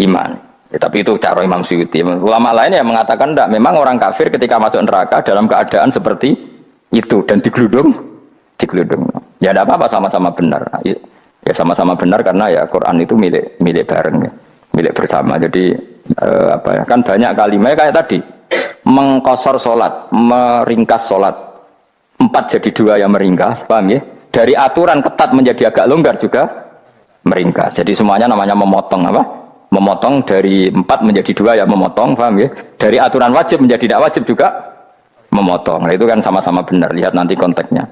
iman. Ya, tapi itu cara Imam Suyuti. Ulama lain yang mengatakan tidak, memang orang kafir ketika masuk neraka dalam keadaan seperti itu dan digeludung. Ya tidak apa-apa, sama-sama benar. Ya sama-sama benar karena ya Quran itu milik bareng, ya. Milik bersama. Jadi kan banyak kalimat kayak tadi mengkosor sholat, meringkas sholat. 4 jadi 2 yang meringkas, paham ya? Dari aturan ketat menjadi agak longgar juga meringkas. Jadi semuanya namanya memotong apa? Memotong dari 4 menjadi 2 ya memotong, paham ya? Dari aturan wajib menjadi tidak wajib juga memotong. Nah, itu kan sama-sama benar. Lihat nanti konteksnya.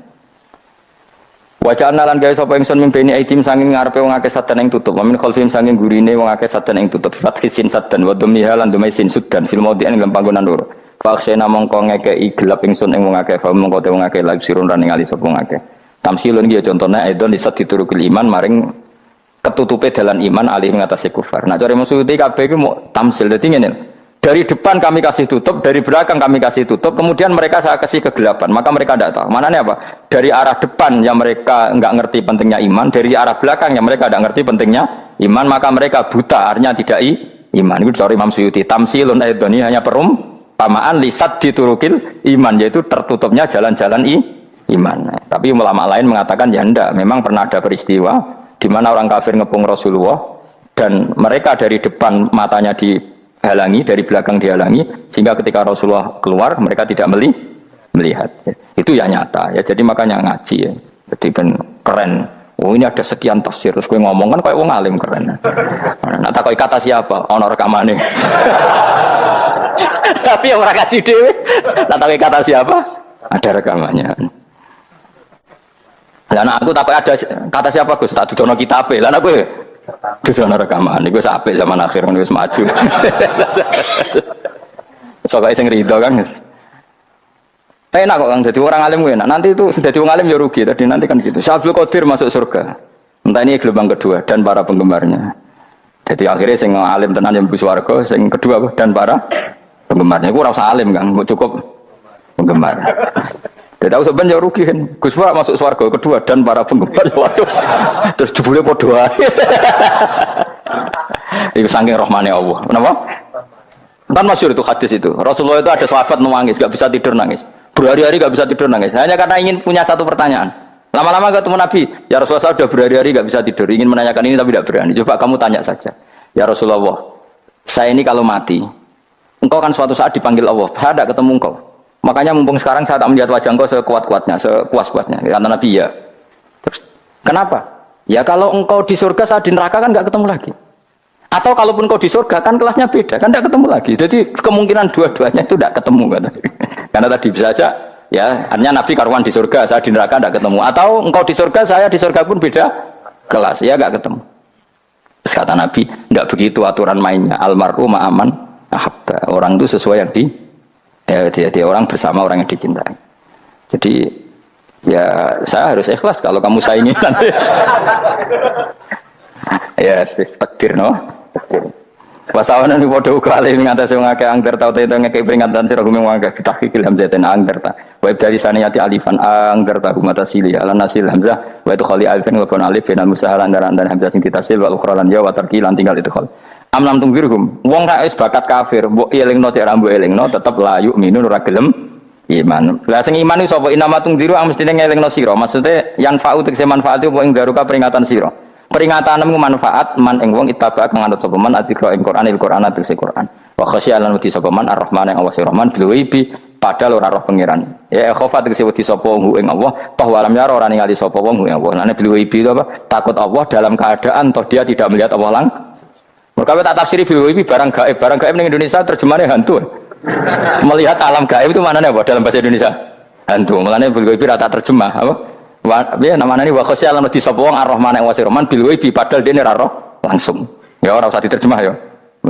Wajah analan gawe sapa ingsun mimpeni aidim saking ngarepe wong akeh sadan ing tutup. Wa min khalfihim saking gurine wong akeh sadan ing tutup. Fathisin sadan wa dhammiha lan dumai sin sudan fil maudhi'in ing panggonan loro. Faksena mongko ngekei gelap ingsun ing wong akeh, fa mongko te wong akeh lagi sirun lan ningali sapa wong akeh. Tamsilun iki ya contone aidon disat diturukil iman maring ketutupe dalan iman alih ngatasi kufar. Nah, cara Suyuti kabeh iku mau tamsil. Dadi ngene. Dari depan kami kasih tutup, dari belakang kami kasih tutup, kemudian mereka saya kasih kegelapan. Maka mereka tidak tahu. Mananya apa? Dari arah depan yang mereka enggak ngerti pentingnya iman, dari arah belakang yang mereka tidak ngerti pentingnya iman, maka mereka buta, artinya tidak iman. Itu dari Imam Suyuti. Tamsilun aidoni hanya perumpamaan lisat diturukil iman, yaitu tertutupnya jalan-jalan iman. Nah, tapi ulama lain mengatakan ya enggak, memang pernah ada peristiwa di mana orang kafir ngepung Rasulullah dan mereka dari depan matanya dihalangi, dari belakang dihalangi, sehingga ketika Rasulullah keluar mereka tidak melihat. Itu ya nyata ya. Jadi makanya ngaji ya. Jadi ben keren. Oh ini ada sekian tafsir terus gue ngomong kan kayak wong alim keren. Nah takoi kata siapa? Ono rekamane. Tapi orang ngaji dhewe. Nah takoi kata siapa? Ada rekamannya. Lah aku takoi ada kata siapa Gus? Tak dudono kitabe. Lah aku dudono rekaman. Iku wis apik zaman akhir wis maju. Sok sing rido kan. Enak kok Kang, jadi orang alim gue enak. Nanti itu jadi orang alim ya rugi. Tadi nanti kan gitu. Syabdul Qadir masuk surga. Entah ini gelombang kedua dan para penggemarnya. Jadi akhirnya sing alim tenan yang bisa warga, sing kedua dan para penggemarnya. Gue rasa alim Kang, cukup penggemar. Dia tahu sebenarnya rugi kan. Gus Pak masuk surga kedua dan para penggemar. Waduh. Terus jebule padha ae. Itu saking rahmane Allah. Kenapa? Kan masyhur itu hadis itu. Rasulullah itu ada sahabat nangis, enggak bisa tidur nangis. Berhari-hari gak bisa tidur nangis hanya karena ingin punya satu pertanyaan. Lama-lama ketemu Nabi, ya Rasulullah sudah berhari-hari gak bisa tidur, ingin menanyakan ini tapi tidak berani. Coba kamu tanya saja, ya Rasulullah, saya ini kalau mati, engkau kan suatu saat dipanggil Allah, ada ketemu engkau. Makanya mumpung sekarang saya tak melihat wajah engkau sekuat-kuatnya, sepuas-puasnya. Kata Nabi ya. Terus, kenapa? Ya kalau engkau di surga, saya di neraka kan gak ketemu lagi. Atau kalaupun kau di surga kan kelasnya beda, kan tidak ketemu lagi. Jadi kemungkinan dua-duanya itu tidak ketemu kata. Karena tadi bisa saja, ya, artinya Nabi karuan di surga, saya di neraka tidak ketemu. Atau engkau di surga, saya di surga pun beda kelas, ya nggak ketemu. Terus kata Nabi, tidak begitu aturan mainnya. Almarhum ma'aman ahabba. Orang itu sesuai yang dia orang bersama orang yang dicintai. Jadi ya saya harus ikhlas kalau kamu saingi nanti. Ya, takdir no. Pasawanan di bodoh kali mengatasi mengakai angker tahu itu ngekei peringatan sirah gumeng wangga kita kikil hamzah dan angker ta. Web dari saniyati alifan angker tahu mata sili ala nasil hamzah. Web itu kali alifan ngelakon alif benar musahalan dan hamzah sing ditasil wal ukhralan ya watarkilan tinggal itu kal. Amlam tungvirhum. Wong rais bakat kafir. Mbok eling no cek rambu eling no tetap layu minun ora gelem iman. Lah sing iman itu sapa inamatung diru mestine ngeling no sira. Maksudnya yang fa'u tegese manfaat itu ing daruka peringatan sira. Peringataanmu manfaat man ing wong ittaba kang anut sapa man adikra ing Quran il-Quran atis Quran. Wa khasyalan wedi sapa man ar-Rahman ing Allah Rahman bil ghaibi padahal ora roh pangeran. Ya khofa tegese wedi sapa wong ing Allah, toh walam yara ora ningali sapa wong ing Allah. Nane bil ghaibi itu apa? Takut Allah dalam keadaan toh dia tidak melihat Allah lang. Mergo tak tafsiri bil ghaibi barang gaib ning Indonesia terjemahannya hantu. Melihat alam gaib itu maknanya apa dalam bahasa Indonesia? Hantu. Maknanya bil ghaibi rata terjemah apa? Ya namanya ini wakosya alam di sopong ar-Rahman yang wasir Rahman bilway padahal dia neroh langsung ya orang usah diterjemah ya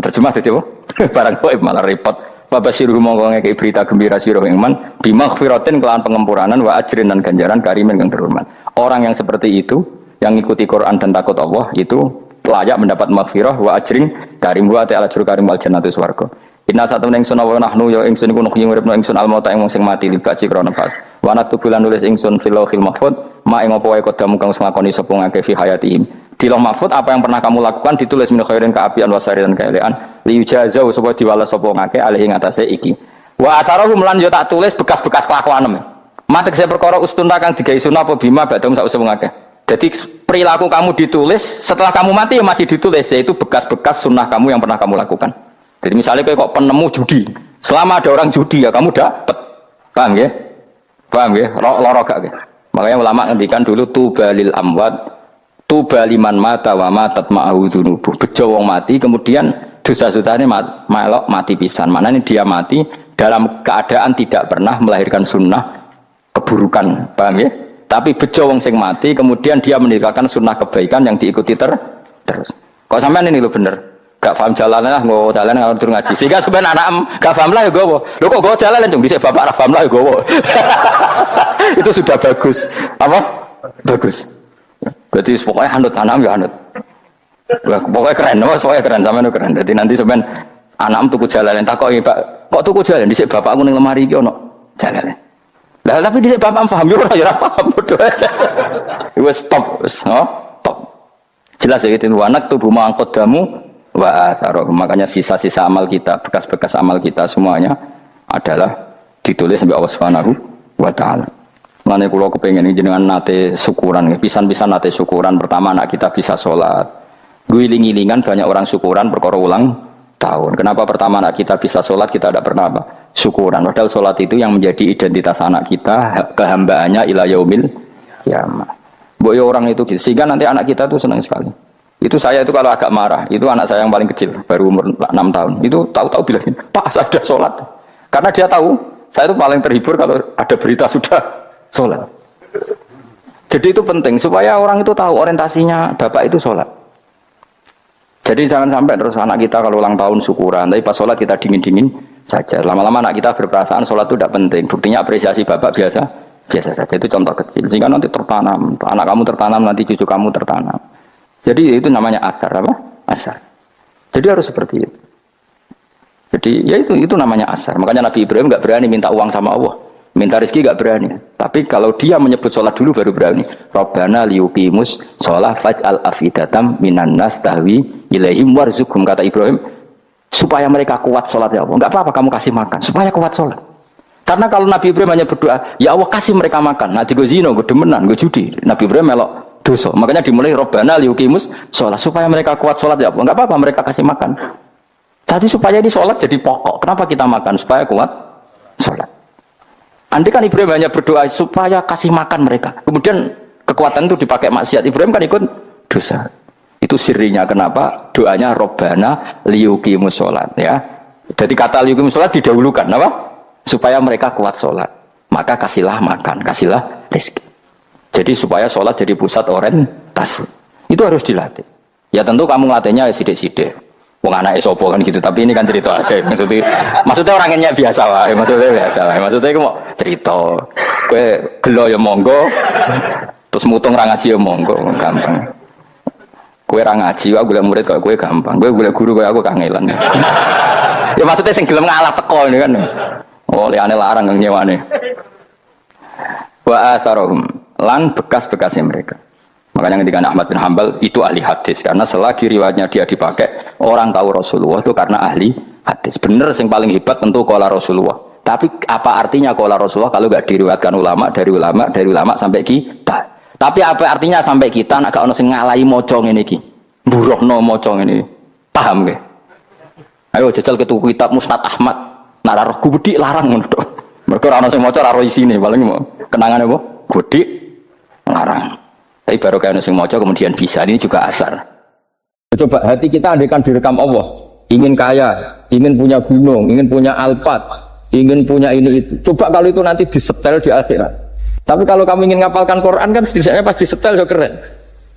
terjemah itu barang gaib malah repot babasiru monggo ngekei berita gembira sira ing man bimaghfiratin kelawan pengemuranan wa ajrin dan ganjaran karimin kang terhormat. Orang yang seperti itu yang ikuti Quran dan takut Allah itu layak mendapat maghfirah wa ajrin karim wa ta'ala juru karim wal jannatu swarga. Inna satu ingsun wa nahnu ya ingsun iku nuh nguripno ingsun al mauta ing wong sing mati libasi krana pas. Wa natubulan nulis ingsun fil lauhil mahfuz ma ing apa wae kodamu kang nglakoni sapa ngake fi hayatihim. Di lauh mahfuz apa yang pernah kamu lakukan ditulis min khairin kaapian wasari dan kaelean li yujazau supaya diwales sapa ngake alih ing atase iki. Wa atharahum lan yo tak tulis bekas-bekas kelakuanem. Mate saya perkara ustunta kang digawe sunah apa bima badhum sak usum ngake. Jadi perilaku kamu ditulis setelah kamu mati ya masih ditulis yaitu bekas-bekas sunnah kamu yang pernah kamu lakukan. Jadi misalnya kok penemu judi, selama ada orang judi ya kamu dapat, paham ya? Paham ya? Loro gak ya? Makanya ulama ngendikan dulu tubalil amwat, tubaliman mata wa matat ma'ahu dunubuh. Bejo wong mati, kemudian dosa-dosanya melok mati pisan. Mana ini dia mati dalam keadaan tidak pernah melahirkan sunnah keburukan, paham ya? Tapi bejo wong sing mati, kemudian dia meninggalkan sunnah kebaikan yang diikuti terus. Kok sampean ini lo bener? Gak paham jalan lah, gue jalan kalau turun ngaji. Sehingga sebenarnya anak gak paham lah ya gue. Lo kok gue jalan dong? Bisa bapak gak paham lah ya gue. Itu sudah bagus. Apa? Bagus. Berarti pokoknya anut anak ya anut. Wah, pokoknya keren, pokoknya keren sama keren. Jadi nanti sebenarnya anakmu tuku jalan, takoki Pak, kok tuku jalan? Dhisik bapakku ning lemari iki ono jalan. Lah tapi dhisik bapak paham yo ora ya paham bodoh. Wis stop, stop. Jelas ya gitu, anak tuh rumah angkot damu wa atharoh. Makanya sisa-sisa amal kita, bekas-bekas amal kita semuanya adalah ditulis sampai Allah Subhanahu wa taala. Mane kula kepengin jenengan nate syukuran, pisan-pisan nate syukuran. Pertama anak kita bisa sholat. Guling-gilingan banyak orang syukuran perkara ulang tahun. Kenapa pertama anak kita bisa sholat, kita tidak pernah apa? Syukuran. Padahal sholat itu yang menjadi identitas anak kita, kehambaannya ila yaumil kiamah. Mbok ya orang itu gitu. Sehingga nanti anak kita tuh senang sekali. Itu saya itu kalau agak marah, itu anak saya yang paling kecil, baru umur 6 tahun. Itu tahu-tahu bilang, "Pak, saya sudah sholat." Karena dia tahu, saya itu paling terhibur kalau ada berita sudah sholat. Jadi itu penting supaya orang itu tahu orientasinya bapak itu sholat. Jadi jangan sampai terus anak kita kalau ulang tahun syukuran, tapi pas sholat kita dingin-dingin saja. Lama-lama anak kita berperasaan sholat itu tidak penting. Buktinya apresiasi bapak biasa saja. Itu contoh kecil. Sehingga nanti tertanam, anak kamu tertanam, nanti cucu kamu tertanam. Jadi itu namanya asar apa? Asar. Jadi harus seperti itu. Jadi ya itu namanya asar. Makanya Nabi Ibrahim nggak berani minta uang sama Allah, minta rezeki nggak berani. Tapi kalau dia menyebut sholat dulu baru berani. Rabbana liyuqimus sholat faj'al afidatam minan nas tahwi ilaihim warzuqhum, kata Ibrahim, supaya mereka kuat sholat ya Allah. Nggak apa-apa kamu kasih makan supaya kuat sholat. Karena kalau Nabi Ibrahim hanya berdoa, ya Allah kasih mereka makan. Nah gue zino, gue demenan, gue judi. Nabi Ibrahim melok dosa. Makanya dimulai Rabbana liyuqimus sholat supaya mereka kuat sholat ya Allah. Nggak apa-apa mereka kasih makan. Tadi supaya di sholat jadi pokok. Kenapa kita makan? Supaya kuat sholat. Andai kan Ibrahim hanya berdoa supaya kasih makan mereka. Kemudian kekuatan itu dipakai maksiat. Ibrahim kan ikut dosa. Itu sirinya kenapa doanya Rabbana liyuqimus sholat. Ya. Jadi kata liyuqimus sholat didahulukan. Apa? Supaya mereka kuat sholat. Maka kasihlah makan, kasihlah rezeki. Jadi supaya sholat jadi pusat orientasi. Itu harus dilatih. Ya tentu kamu ngelatihnya sidik-sidik. Wong anake sapa kan gitu, tapi ini kan cerita aja. Maksudnya orangnya biasa lah, maksudnya biasa lah. Maksudnya aku mau cerita. Kowe gelo ya monggo, terus mutung ra ngaji ya monggo, gampang. Kowe ra ngaji, aku golek murid kok kowe gampang. Kowe golek guru kowe aku kangelan. Ya maksudnya sing gelem ngalah teko ini kan. Oh, liane larang kang nyewane. Wa asarohum lan bekas-bekasnya mereka. Makanya ketika Ahmad bin Hanbal itu ahli hadis, karena selagi riwayatnya dia dipakai, orang tahu Rasulullah itu karena ahli hadis. Bener yang paling hebat tentu qala Rasulullah. Tapi apa artinya qala Rasulullah kalau nggak diriwayatkan dari ulama sampai kita? Tapi apa artinya sampai kita nak gak ono sing ngalahi maca ngene iki. Mburohno maca ngene. Paham nggih? Ayo jajal ke tuku kitab Musnad Ahmad. Nak ra roh gubedi larang ngono to. Mergo ora ono sing maca ra roh isine, paling mau kenangan apa? Gudi larang. Tapi baru kayak nasi moco kemudian bisa, ini juga asar. Coba hati kita andaikan direkam Allah, ingin kaya, ingin punya gunung, ingin punya alpat, ingin punya ini itu. Coba kalau itu nanti disetel di akhirat. Tapi kalau kamu ingin ngapalkan Quran kan setidaknya pas disetel juga keren.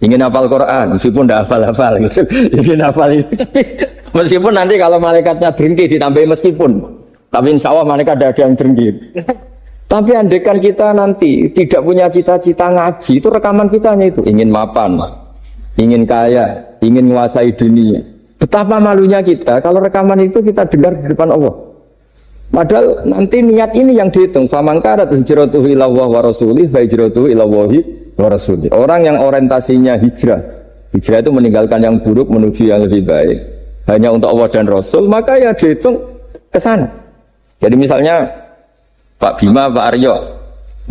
Ingin hafal Quran, meskipun tidak hafal-hafal gitu. Ingin hafal itu. Meskipun nanti kalau malaikatnya drengki ditambahin meskipun. Tapi insya Allah malaikat ada yang drengki. Tapi andaikan kita nanti tidak punya cita-cita ngaji, itu rekaman kita hanya itu. Ingin mapan, ingin kaya, ingin menguasai dunia. Betapa malunya kita kalau rekaman itu kita dengar di depan Allah. Padahal nanti niat ini yang dihitung. Faman kanat hijratuhu ila Allah wa rasulih fa hijratuhu ila Allahi wa rasulih. Orang yang orientasinya hijrah. Hijrah itu meninggalkan yang buruk menuju yang lebih baik. Hanya untuk Allah dan Rasul, maka ya dihitung ke sana. Jadi misalnya Pak Bima, Pak Aryo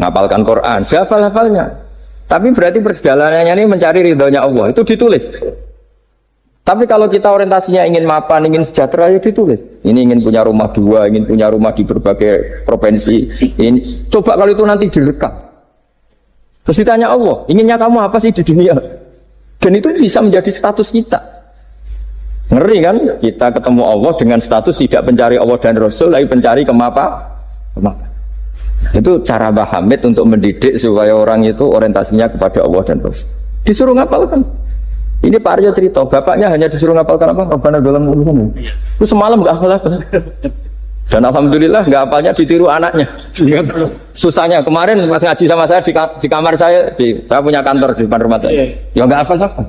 ngapalkan Quran, hafal-hafalnya. Tapi berarti perjalanannya ini mencari ridhonya Allah, itu ditulis. Tapi kalau kita orientasinya ingin mapan, ingin sejahtera, ya ditulis. Ini ingin punya rumah 2, ingin punya rumah di berbagai provinsi. Ini coba kalau itu nanti direkam. Terus ditanya Allah, inginnya kamu apa sih di dunia? Dan itu bisa menjadi status kita. Ngeri kan? Kita ketemu Allah dengan status tidak pencari Allah dan Rasul, tapi pencari kemapa? Itu cara Mbah Hamid untuk mendidik supaya orang itu orientasinya kepada Allah dan Rasul. Disuruh ngapalkan. Ini Pak Aryo cerita, bapaknya hanya disuruh ngapalkan apa? Rabbana dalam urusan. Itu semalam nggak hafal apa. Dan alhamdulillah nggak hafalnya ditiru anaknya. Susahnya kemarin pas ngaji sama saya di kamar saya, saya punya kantor di depan rumah saya. Ya nggak hafal apa.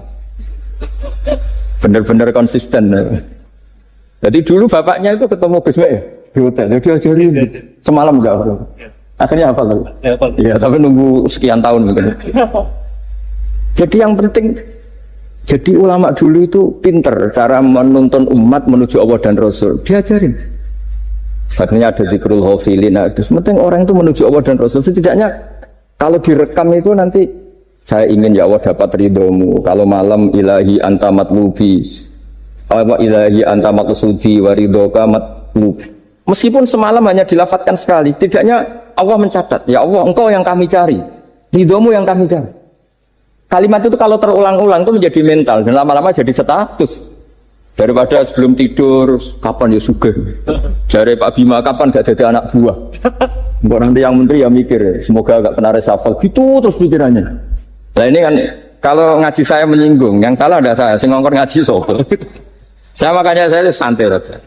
bener-bener konsisten. Jadi dulu bapaknya itu ketemu Gus Mek di hotel, dia ajarin semalam enggak hafal. Akhirnya hafal lagi. Iya, tapi nunggu sekian tahun gitu. Jadi yang penting, jadi ulama dulu itu pinter cara menuntun umat menuju Allah dan Rasul. Diajarin. Akhirnya ada dzikrul ghafilin. Nah, itu penting orang itu menuju Allah dan Rasul. Setidaknya kalau direkam itu nanti saya ingin ya Allah dapat ridhomu. Kalau malam ilahi anta matlubi, wa ilahi anta maksudi wa ridhoka matlubi. Meskipun semalam hanya dilafatkan sekali, tidaknya Allah mencatat, ya Allah engkau yang kami cari, ridhomu yang kami cari. Kalimat itu kalau terulang-ulang itu menjadi mental dan lama-lama jadi status. Daripada sebelum tidur, kapan ya sugih. Jare Pak Bima, kapan gak jadi anak buah. Mbok nanti yang menteri ya mikir, semoga gak kena reshuffle. Gitu terus pikirannya. Nah ini kan kalau ngaji saya menyinggung, yang salah ada saya, sing ngongkor ngaji sopo. Saya makanya saya santai saja.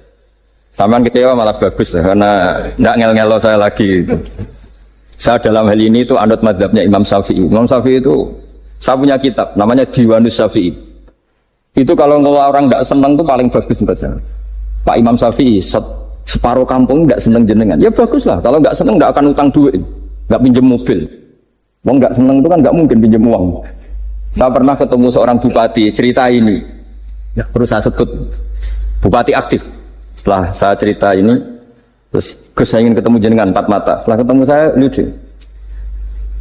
Sampean kecewa malah bagus ya, karena nggak ngel-ngelo saya lagi. Saya dalam hal ini itu anut mazhabnya Imam Syafi'i. Imam Syafi'i itu saya punya kitab namanya Diwanus Syafi'i. Itu kalau orang tidak senang itu paling bagus baca. Pak Imam Syafi'i separuh kampung tidak senang jenengan. Ya bagus lah. Kalau nggak senang nggak akan utang duit, nggak pinjam mobil. Mau nggak senang itu kan nggak mungkin pinjam uang. Saya pernah ketemu seorang bupati cerita ini. Ya, terus saya sebut bupati aktif. Setelah saya cerita ini, terus Gus saya ingin ketemu jenengan empat mata. Setelah ketemu saya lucu.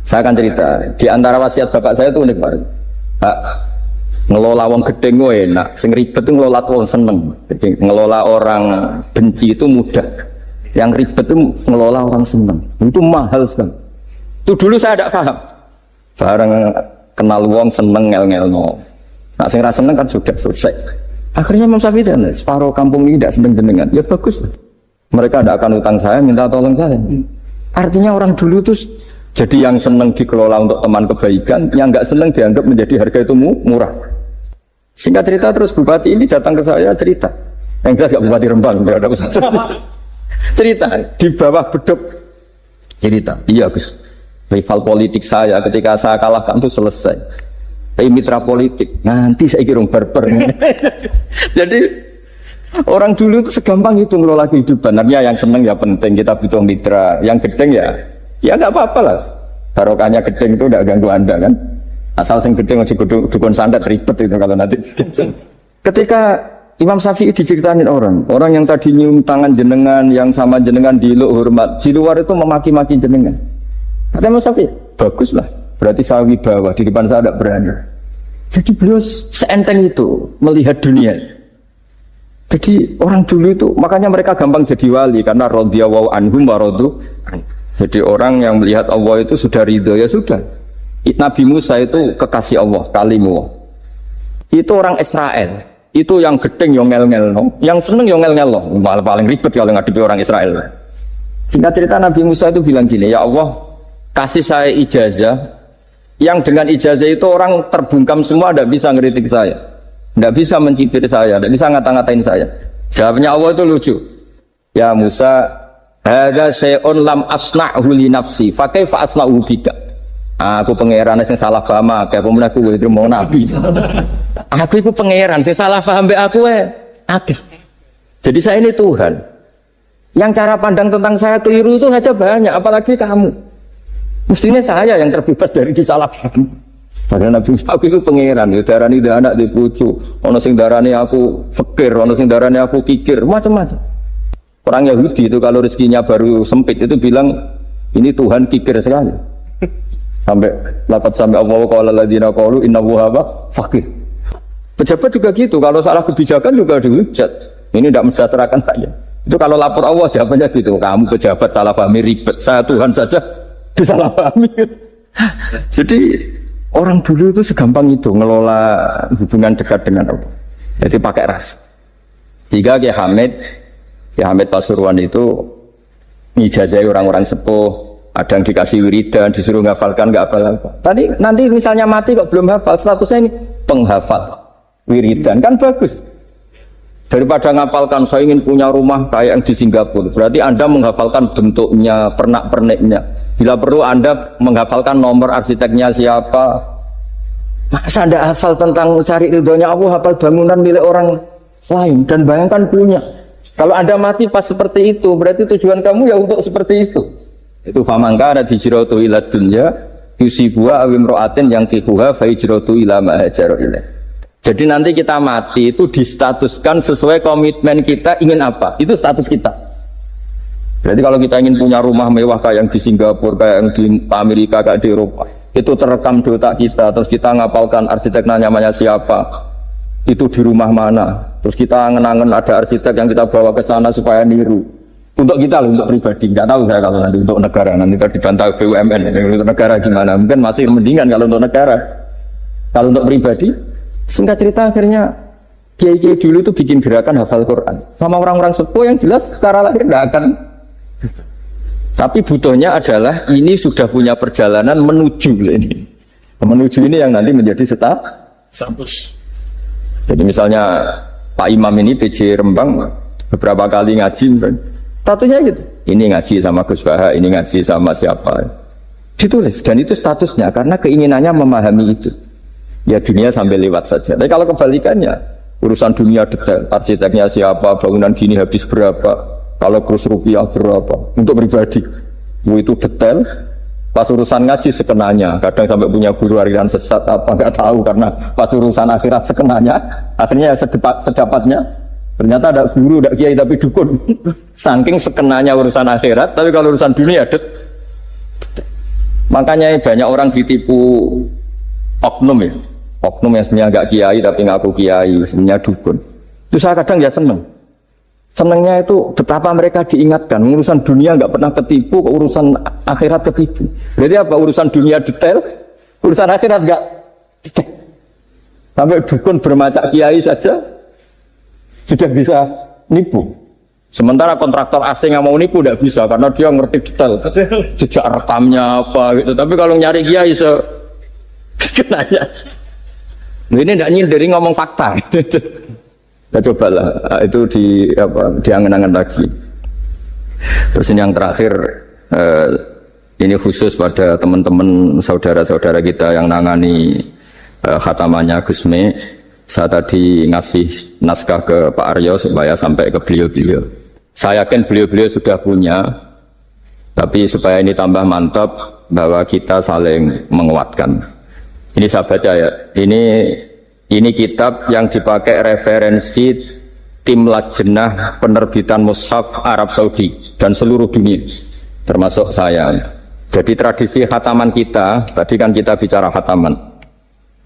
Saya akan cerita. Di antara wasiat bapak saya itu unik banget. Ngelola wong gedeng enak, sing ribet itu ngelola wong seneng. Jadi ngelola orang benci itu mudah. Yang ribet itu ngelola orang seneng. Itu mahal sekali. Itu dulu saya tidak paham. Bareng kenal wong seneng ngel-ngel no. Nah sing ra seneng kan sudah selesai. Akhirnya Imam Syafi'i dan separuh kampung ini tidak seneng jenengan. Ya bagus. Mereka tidak akan utang saya, minta tolong saya. Artinya orang dulu itu jadi yang seneng dikelola untuk teman kebaikan, yang nggak seneng dianggap menjadi harga itu murah. Singkat cerita terus bupati ini datang ke saya cerita. Yang jelas gak bupati Rembang, nggak ada usaha. Cerita di bawah beduk. Cerita, iya Gus. Rival politik saya ketika saya kalahkan itu selesai. Tapi mitra politik nanti saya kira barber. Jadi orang dulu itu segampang itu ngelola kehidupan. Namanya yang seneng ya penting, kita butuh mitra. Yang gedeng ya nggak apa-apa lah. Barokahnya gedeng itu nggak ganggu anda kan. Asal sing gedeng masih dukun santet ribet itu kalau nanti. Ketika Imam Syafi'i diceritain orang yang tadi nyium tangan jenengan, yang sama jenengan diluk hormat, di luar itu memaki-maki jenengan. Kata Imam Syafi'i, bagus lah. Berarti saya wibawa, di depan saya tidak berani. Jadi beliau seenteng itu melihat dunia. Jadi orang dulu itu, makanya mereka gampang jadi wali karena radhiyallahu anhum wa radu. Jadi orang yang melihat Allah itu sudah ridho, ya sudah. Nabi Musa itu kekasih Allah, kalimullah. Itu orang Israel. Itu yang gedeng yang ngel-ngel, yang seneng yang ngel-ngel, malah paling ribet kalau ngadepi orang Israel. Singkat cerita Nabi Musa itu bilang gini, ya Allah, kasih saya ijazah. Yang dengan ijazah itu orang terbungkam semua, tidak bisa ngeritik saya, tidak bisa mencibir saya, tidak bisa ngata-ngatain saya. Jawabnya Allah itu lucu. Ya Musa, hadza syai'un lam asna'hu li nafsi, fa kaifa asna'hu bika. Aku pangeran sing salah paham akeh, pemen aku itu mau nabi. Aku itu pangeran sing salah paham mbek aku akeh. Jadi saya ini Tuhan. Yang cara pandang tentang saya keliru itu saja banyak, apalagi kamu. Mestinya saya yang terbebas dari disalahkan. Padahal Nabi Musa itu pangeran, ya darani anak di bojo, ono sing darani aku fakir, ono sing darani aku kikir, macam-macam. Orang Yahudi itu kalau rezekinya baru sempit itu bilang ini Tuhan kikir sekali. Sampai Allah qala alladziina qalu innahu huwa fakir. Pejabat juga gitu, kalau salah kebijakan juga dihujat. Ini tidak mensejahterakan rakyat. Itu kalau lapor Allah jawabannya gitu, kamu pejabat salah pahami ribet, saya Tuhan saja disalahpahami. Jadi orang dulu itu segampang itu ngelola hubungan dekat dengan Allah. Jadi pakai ras. Tiga Kiai Hamid Pasuruan itu ngijazai orang-orang sepuh, ada yang dikasih wiridan, disuruh ngafalkan nggak hafal. Tadi nanti misalnya mati kok belum hafal, statusnya ini penghafal wiridan kan bagus. Daripada ngapalkan saya ingin punya rumah kayak yang di Singapura, berarti Anda menghafalkan bentuknya, pernak-perniknya. Bila perlu Anda menghafalkan nomor arsiteknya siapa, Masa ndak hafal tentang cari ridhonya Allah, hafal bangunan milik orang lain, dan bayangkan punya. Kalau Anda mati pas seperti itu, berarti tujuan kamu ya untuk seperti itu. Itu famangka ada hijratu ila dunya yusibuha awim ro'atin yang tihuha fa hijratu ila ma hajara ilaih. Jadi nanti kita mati itu distatuskan sesuai komitmen kita ingin apa. Itu status kita. Berarti kalau kita ingin punya rumah mewah kayak yang di Singapura, kayak yang di Amerika, kayak di Eropa, itu terekam di otak kita. Terus kita ngapalkan arsiteknya namanya siapa, itu di rumah mana. Terus kita angen-angen ada arsitek yang kita bawa ke sana supaya niru. Untuk kita loh, untuk pribadi. Nggak tahu saya kalau nanti untuk negara, nanti dibantah BUMN. Untuk negara gimana? Mungkin masih mendingan kalau untuk negara. Kalau untuk pribadi, singkat cerita akhirnya kiai-kiai dulu itu bikin gerakan hafal Quran. Sama orang-orang sepuh yang jelas secara lahir nggak akan. Tapi butuhnya adalah ini sudah punya perjalanan menuju ini. Menuju ini yang nanti menjadi status. Jadi misalnya Pak Imam ini PJ Rembang beberapa kali ngaji misalnya. Statusnya gitu. Ini ngaji sama Gus Baha, ini ngaji sama siapa. Ditulis dan itu statusnya karena keinginannya memahami itu. Ya dunia sampai lewat saja. Tapi kalau kebalikannya, urusan dunia detail, arsiteknya siapa, bangunan gini habis berapa, kalau kurs rupiah berapa, untuk pribadi. Itu detail. Pas urusan ngaji sekenanya, kadang sampai punya guru aliran sesat apa nggak tahu karena pas urusan akhirat sekenanya, akhirnya sedapatnya. Ternyata ada guru, ada kiai tapi dukun. Saking sekenanya urusan akhirat, tapi kalau urusan dunia makanya banyak orang ditipu oknum ya. Oknum yang sebenarnya nggak kiai tapi ngaku kiai, sebenarnya dukun. Itu saya kadang ya seneng. Senengnya itu betapa mereka diingatkan urusan dunia nggak pernah ketipu, urusan akhirat ketipu. Berarti apa? Urusan dunia detail, urusan akhirat nggak detail. Sampai dukun bermacak kiai saja sudah bisa nipu. Sementara kontraktor asing yang mau nipu tidak bisa karena dia ngerti detail, jejak rekamnya apa gitu. Tapi kalau nyari kiai sekenanya, ini tidak nyindir ngomong fakta. Kita cobalah itu diangen-angen lagi. Terus ini yang terakhir, ini khusus pada teman-teman saudara-saudara kita yang nangani khatamannya Gusme. Saya tadi ngasih naskah ke Pak Aryo supaya sampai ke beliau-beliau. Saya yakin beliau-beliau sudah punya, tapi supaya ini tambah mantap bahwa kita saling menguatkan. Ini saya baca ya. Ini kitab yang dipakai referensi tim lajnah penerbitan mushaf Arab Saudi dan seluruh dunia, termasuk saya. Jadi tradisi khataman kita, tadi kan kita bicara khataman.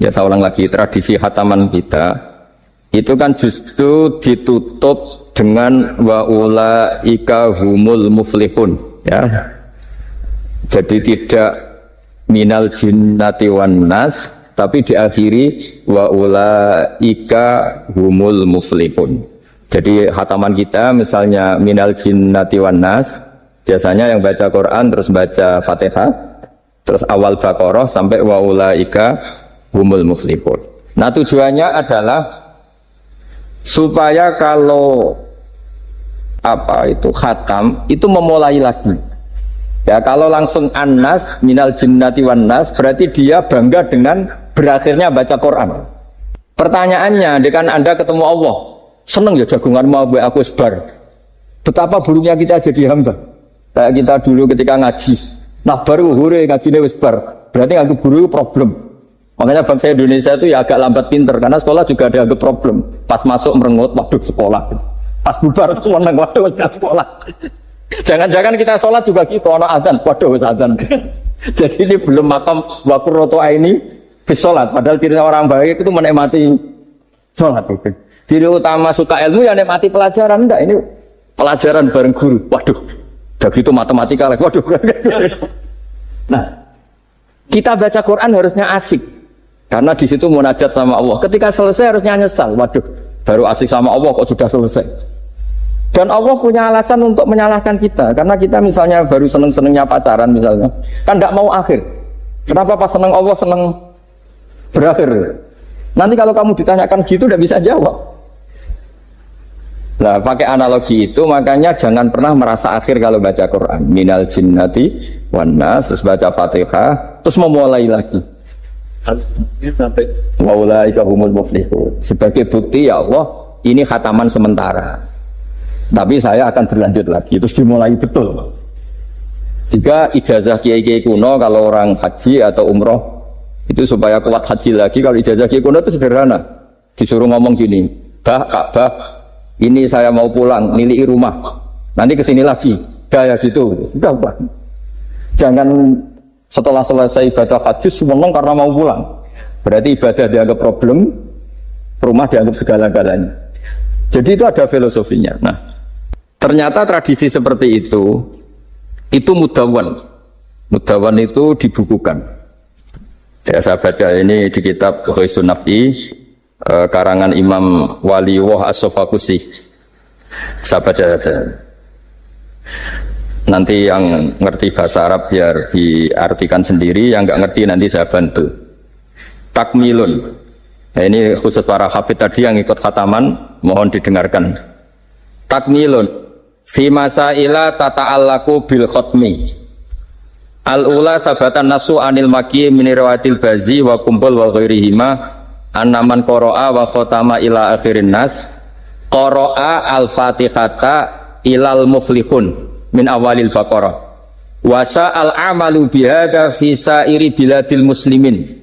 Ya saya ulang lagi, tradisi khataman kita itu kan justru ditutup dengan wa ulaika humul muflihun, ya. Jadi tidak minal jinnati wan nas, tapi diakhiri wa ulaika humul muflihun. Jadi khataman kita misalnya minal jinnati wan nas, biasanya yang baca Quran terus baca Fatihah, terus awal Baqarah sampai wa ulaika humul muflihun. Nah tujuannya adalah supaya kalau khatam itu memulai lagi. Ya kalau langsung an-nas minal jinnati wan nas berarti dia bangga dengan berakhirnya baca Quran. Pertanyaannya, dengan Anda ketemu Allah, seneng ya jagungan mau aku sebar. Betapa buruknya kita jadi hamba. Kayak kita dulu ketika ngaji, nah baru hure ngajinya wis bar. Berarti anggap guru problem. Makanya bangsa Indonesia itu ya agak lambat pinter karena sekolah juga ada problem. Pas masuk merengut, waduh sekolah. Pas bubar seneng, waduh sekolah. Jangan-jangan kita sholat juga gitu, ono adzan, waduh adzan. Jadi ini belum makam waqurratu aini fi sholat. Padahal cirinya orang baik itu menikmati sholat. Ciri utama suka ilmu ya nikmati pelajaran. Enggak, ini pelajaran bareng guru. Waduh, udah gitu matematika lagi. Waduh. Nah, kita baca Quran harusnya asik. Karena di situ munajat sama Allah. Ketika selesai harusnya nyesal. Waduh, baru asik sama Allah kok sudah selesai. Dan Allah punya alasan untuk menyalahkan kita. Karena kita misalnya baru seneng-senengnya pacaran misalnya. Kan tidak mau akhir. Kenapa pas seneng Allah seneng berakhir? Nanti kalau kamu ditanyakan gitu tidak bisa jawab. Nah pakai analogi itu makanya jangan pernah merasa akhir kalau baca Quran. Minal jinnati wan nas, terus baca Fatihah, terus memulai lagi. sampai Waulaika humul muflihun. Sebagai bukti ya Allah, ini khataman sementara. Tapi saya akan berlanjut lagi. Terus dimulai betul. Jika ijazah kiai-kiai kuno kalau orang haji atau umroh itu supaya kuat haji lagi, kalau ijazah kiai kuno itu sederhana. Disuruh ngomong gini, Ka'bah, ini saya mau pulang, milih rumah. Nanti kesini lagi. Kayak gitu. Sudah, Pak. Jangan setelah selesai ibadah haji seneng karena mau pulang. Berarti ibadah dianggap problem, rumah dianggap segala-galanya. Jadi itu ada filosofinya. Nah, ternyata tradisi seperti itu mudawan. Mudawan itu dibukukan. Ya, saya baca ini di kitab Ghaithun Naf'i, karangan Imam Waliullah As-Sofakusi. Saya baca saja. Nanti yang ngerti bahasa Arab biar diartikan sendiri, yang nggak ngerti nanti saya bantu. Takmilun. Nah, ini khusus para hafid tadi yang ikut khataman, mohon didengarkan. Takmilun. Fi masaila tata'allaku bil khotmi. Al-ula sabatan nasu anil maki min riwayatil bazi wa kumpul wa ghairihima annaman qara'a wa khotama ila akhirin nas qara'a al-fatihata ilal muflihun min awalil baqarah wa sa'al amalu bihada fi sa'iri biladil muslimin.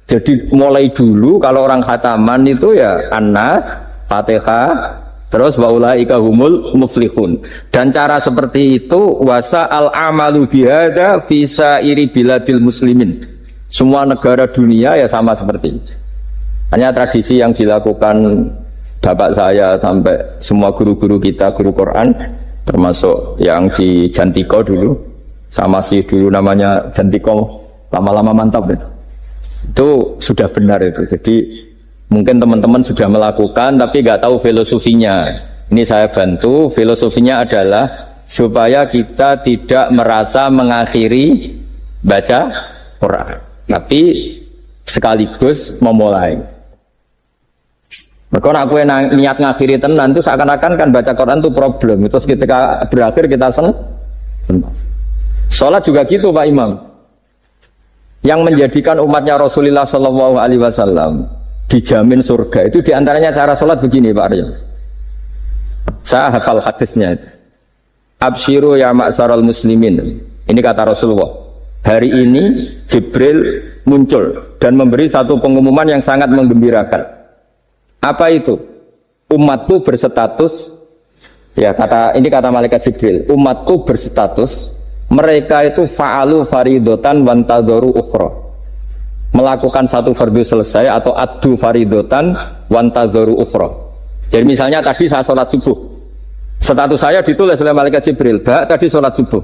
Jadi mulai dulu kalau orang khataman itu ya An-Nas, Fatihah, terus wa ulaika humul muflihun. Dan cara seperti itu wasa al amalu bihada fi sa'iri biladil muslimin. Semua negara dunia ya sama seperti itu. Hanya tradisi yang dilakukan bapak saya sampai semua guru-guru kita, guru Quran, termasuk yang di Jantiko dulu, sama si dulu namanya Jantiko, lama-lama mantap itu. Itu sudah benar itu. Jadi mungkin teman-teman sudah melakukan tapi nggak tahu filosofinya. Ini saya bantu. Filosofinya adalah supaya kita tidak merasa mengakhiri baca Quran, tapi sekaligus memulai. Kalau aku niat ngakhiri tenan itu seakan-akan kan baca Quran itu problem. Terus ketika berakhir kita senang. Sholat juga gitu Pak Imam. Yang menjadikan umatnya Rasulullah Shallallahu Alaihi Wasallam dijamin surga itu diantaranya cara sholat begini Pak Arya. Saya hafal hadisnya itu. Abshiru ya ma'syaral muslimin. Ini kata Rasulullah. Hari ini Jibril muncul dan memberi satu pengumuman yang sangat menggembirakan. Apa itu? Umatku berstatus, ya ini kata malaikat Jibril. Umatku berstatus. Mereka itu fa'alu faridotan wantadharu ukhra. Melakukan satu fardu selesai atau addu faridotan wantadharu ukhra. Jadi misalnya tadi saya sholat subuh. Status saya ditulis oleh malaikat Jibril, "Bak, tadi sholat subuh."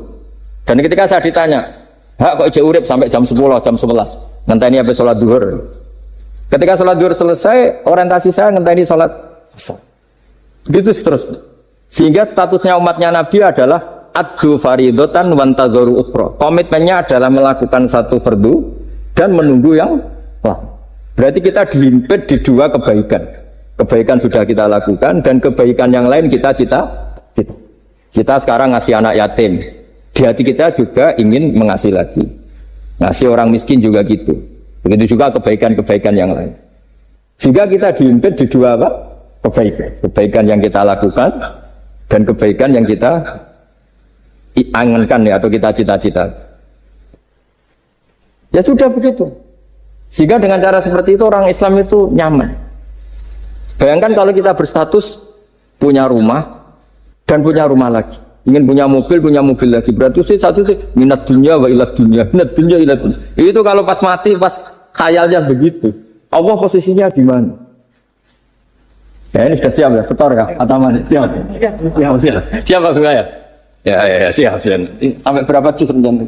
Dan ketika saya ditanya, "Hak kok ijek urip sampai jam 10, jam 11?" Ngenteni apa sholat duhur. Ketika sholat duhur selesai, orientasi saya ngenteni sholat asar. Begitu seterusnya. Sehingga statusnya umatnya Nabi adalah addu faridotan wantadharu ukhra. Komitmennya adalah melakukan satu fardu dan menunggu yang lain. Berarti kita dihimpit di dua kebaikan. Kebaikan sudah kita lakukan dan kebaikan yang lain kita cita. Kita sekarang ngasih anak yatim. Di hati kita juga ingin mengasih lagi. Ngasih orang miskin juga gitu. Begitu juga kebaikan-kebaikan yang lain. Sehingga kita dihimpit di dua apa? Kebaikan. Kebaikan yang kita lakukan dan kebaikan yang kita angankan ya, atau kita cita-cita. Ya sudah begitu. Sehingga dengan cara seperti itu orang Islam itu nyaman. Bayangkan kalau kita berstatus punya rumah dan punya rumah lagi, ingin punya mobil lagi, berarti satu sih minat dunia wa ilat dunia, minat dunia ilat dunia. Itu kalau pas mati, pas khayalnya begitu, Allah posisinya di mana? Ya ini sudah siap ya, setor ya, atau mana? Siap. Siap Pak Bunga ya? Ya, siap. Sampai berapa juz rencana?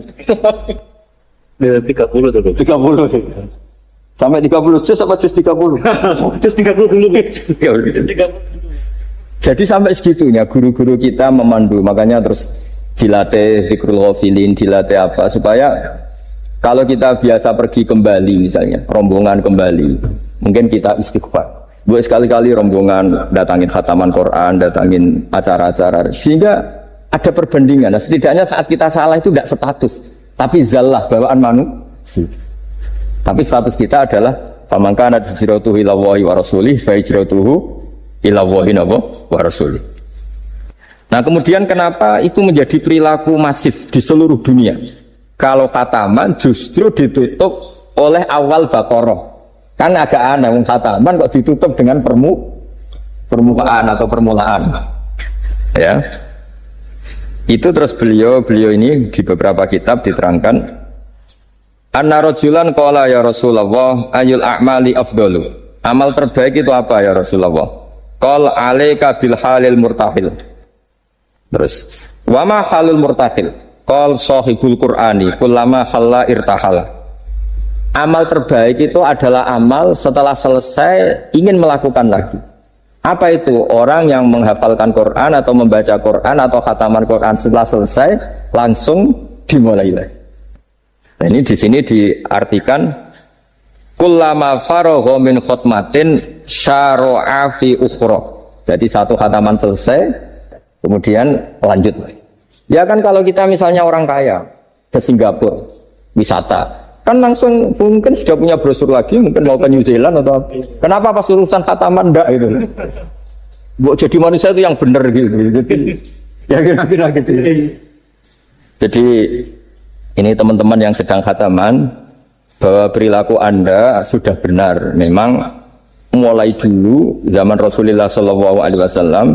30 tuh. 30. Sampai 30 juz apa juz 30? Juz 30 dulu. Jadi sampai segitunya guru-guru kita memandu, makanya terus dilatih zikrul ghafilin, dilatih apa supaya kalau kita biasa pergi kembali misalnya, rombongan kembali, mungkin kita istighfar. Buat sekali-kali rombongan datangin khataman Quran, datangin acara-acara, sehingga ada perbandingan. Nah, setidaknya saat kita salah itu tidak status, tapi zallah bawaan manusia. Tapi status kita adalah faman kana hijratuhu ila Allahi wa rasulih fa hijratuhu ila Allahi wa rasulih. Nah, kemudian kenapa itu menjadi perilaku masif di seluruh dunia? Kalau khataman justru ditutup oleh awal Baqarah. Kan agak aneh, khataman kok ditutup dengan permukaan atau permulaan. Ya. Itu terus beliau ini di beberapa kitab diterangkan anna rajulan qala ya Rasulullah ayul a'mali afdalu. Amal terbaik itu apa ya Rasulullah? Qal alaika bil halil murtahil. Terus wa ma halul murtahil? Qal sahibul qur'ani kullama khalla irtahala. Amal terbaik itu adalah amal setelah selesai ingin melakukan lagi. Apa itu? Orang yang menghafalkan Quran atau membaca Quran atau khataman Quran setelah selesai langsung dimulai lagi. Nah, ini di sini diartikan kullama faragha min khutmatin syara'a fi ukhra. Jadi satu khataman selesai kemudian lanjut lagi. Ya kan kalau kita misalnya orang kaya ke Singapura wisata, kan langsung mungkin sudah punya brosur lagi, mungkin mau ke New Zealand atau apa. Kenapa pas urusan khataman enggak itu? Buat jadi manusia itu yang benar gitu. Ya kira-kira gitu. Jadi ini teman-teman yang sedang khataman, bahwa perilaku Anda sudah benar. Memang mulai dulu zaman Rasulullah SAW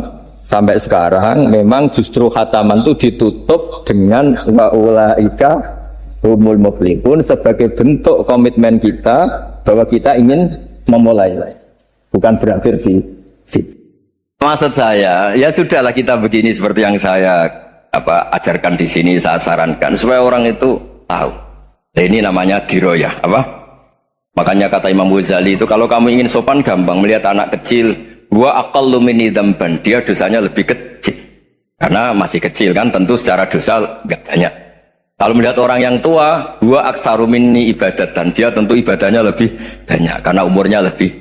sampai sekarang memang justru khataman itu ditutup dengan wa ulaika humul muflihun sebagai bentuk komitmen kita bahwa kita ingin memulai, bukan berakhir di situ. Maksud saya, ya sudahlah kita begini seperti yang saya ajarkan di sini, saya sarankan supaya orang itu tahu. Nah, ini namanya diroyah, Makanya kata Imam Ghazali itu kalau kamu ingin sopan gampang, melihat anak kecil, wa aqallu minni dzamban, dia dosanya lebih kecil. Karena masih kecil kan, tentu secara dosa enggak banyak. Kalau melihat orang yang tua, wa aktsaru minni ibadatan, dia tentu ibadahnya lebih banyak karena umurnya lebih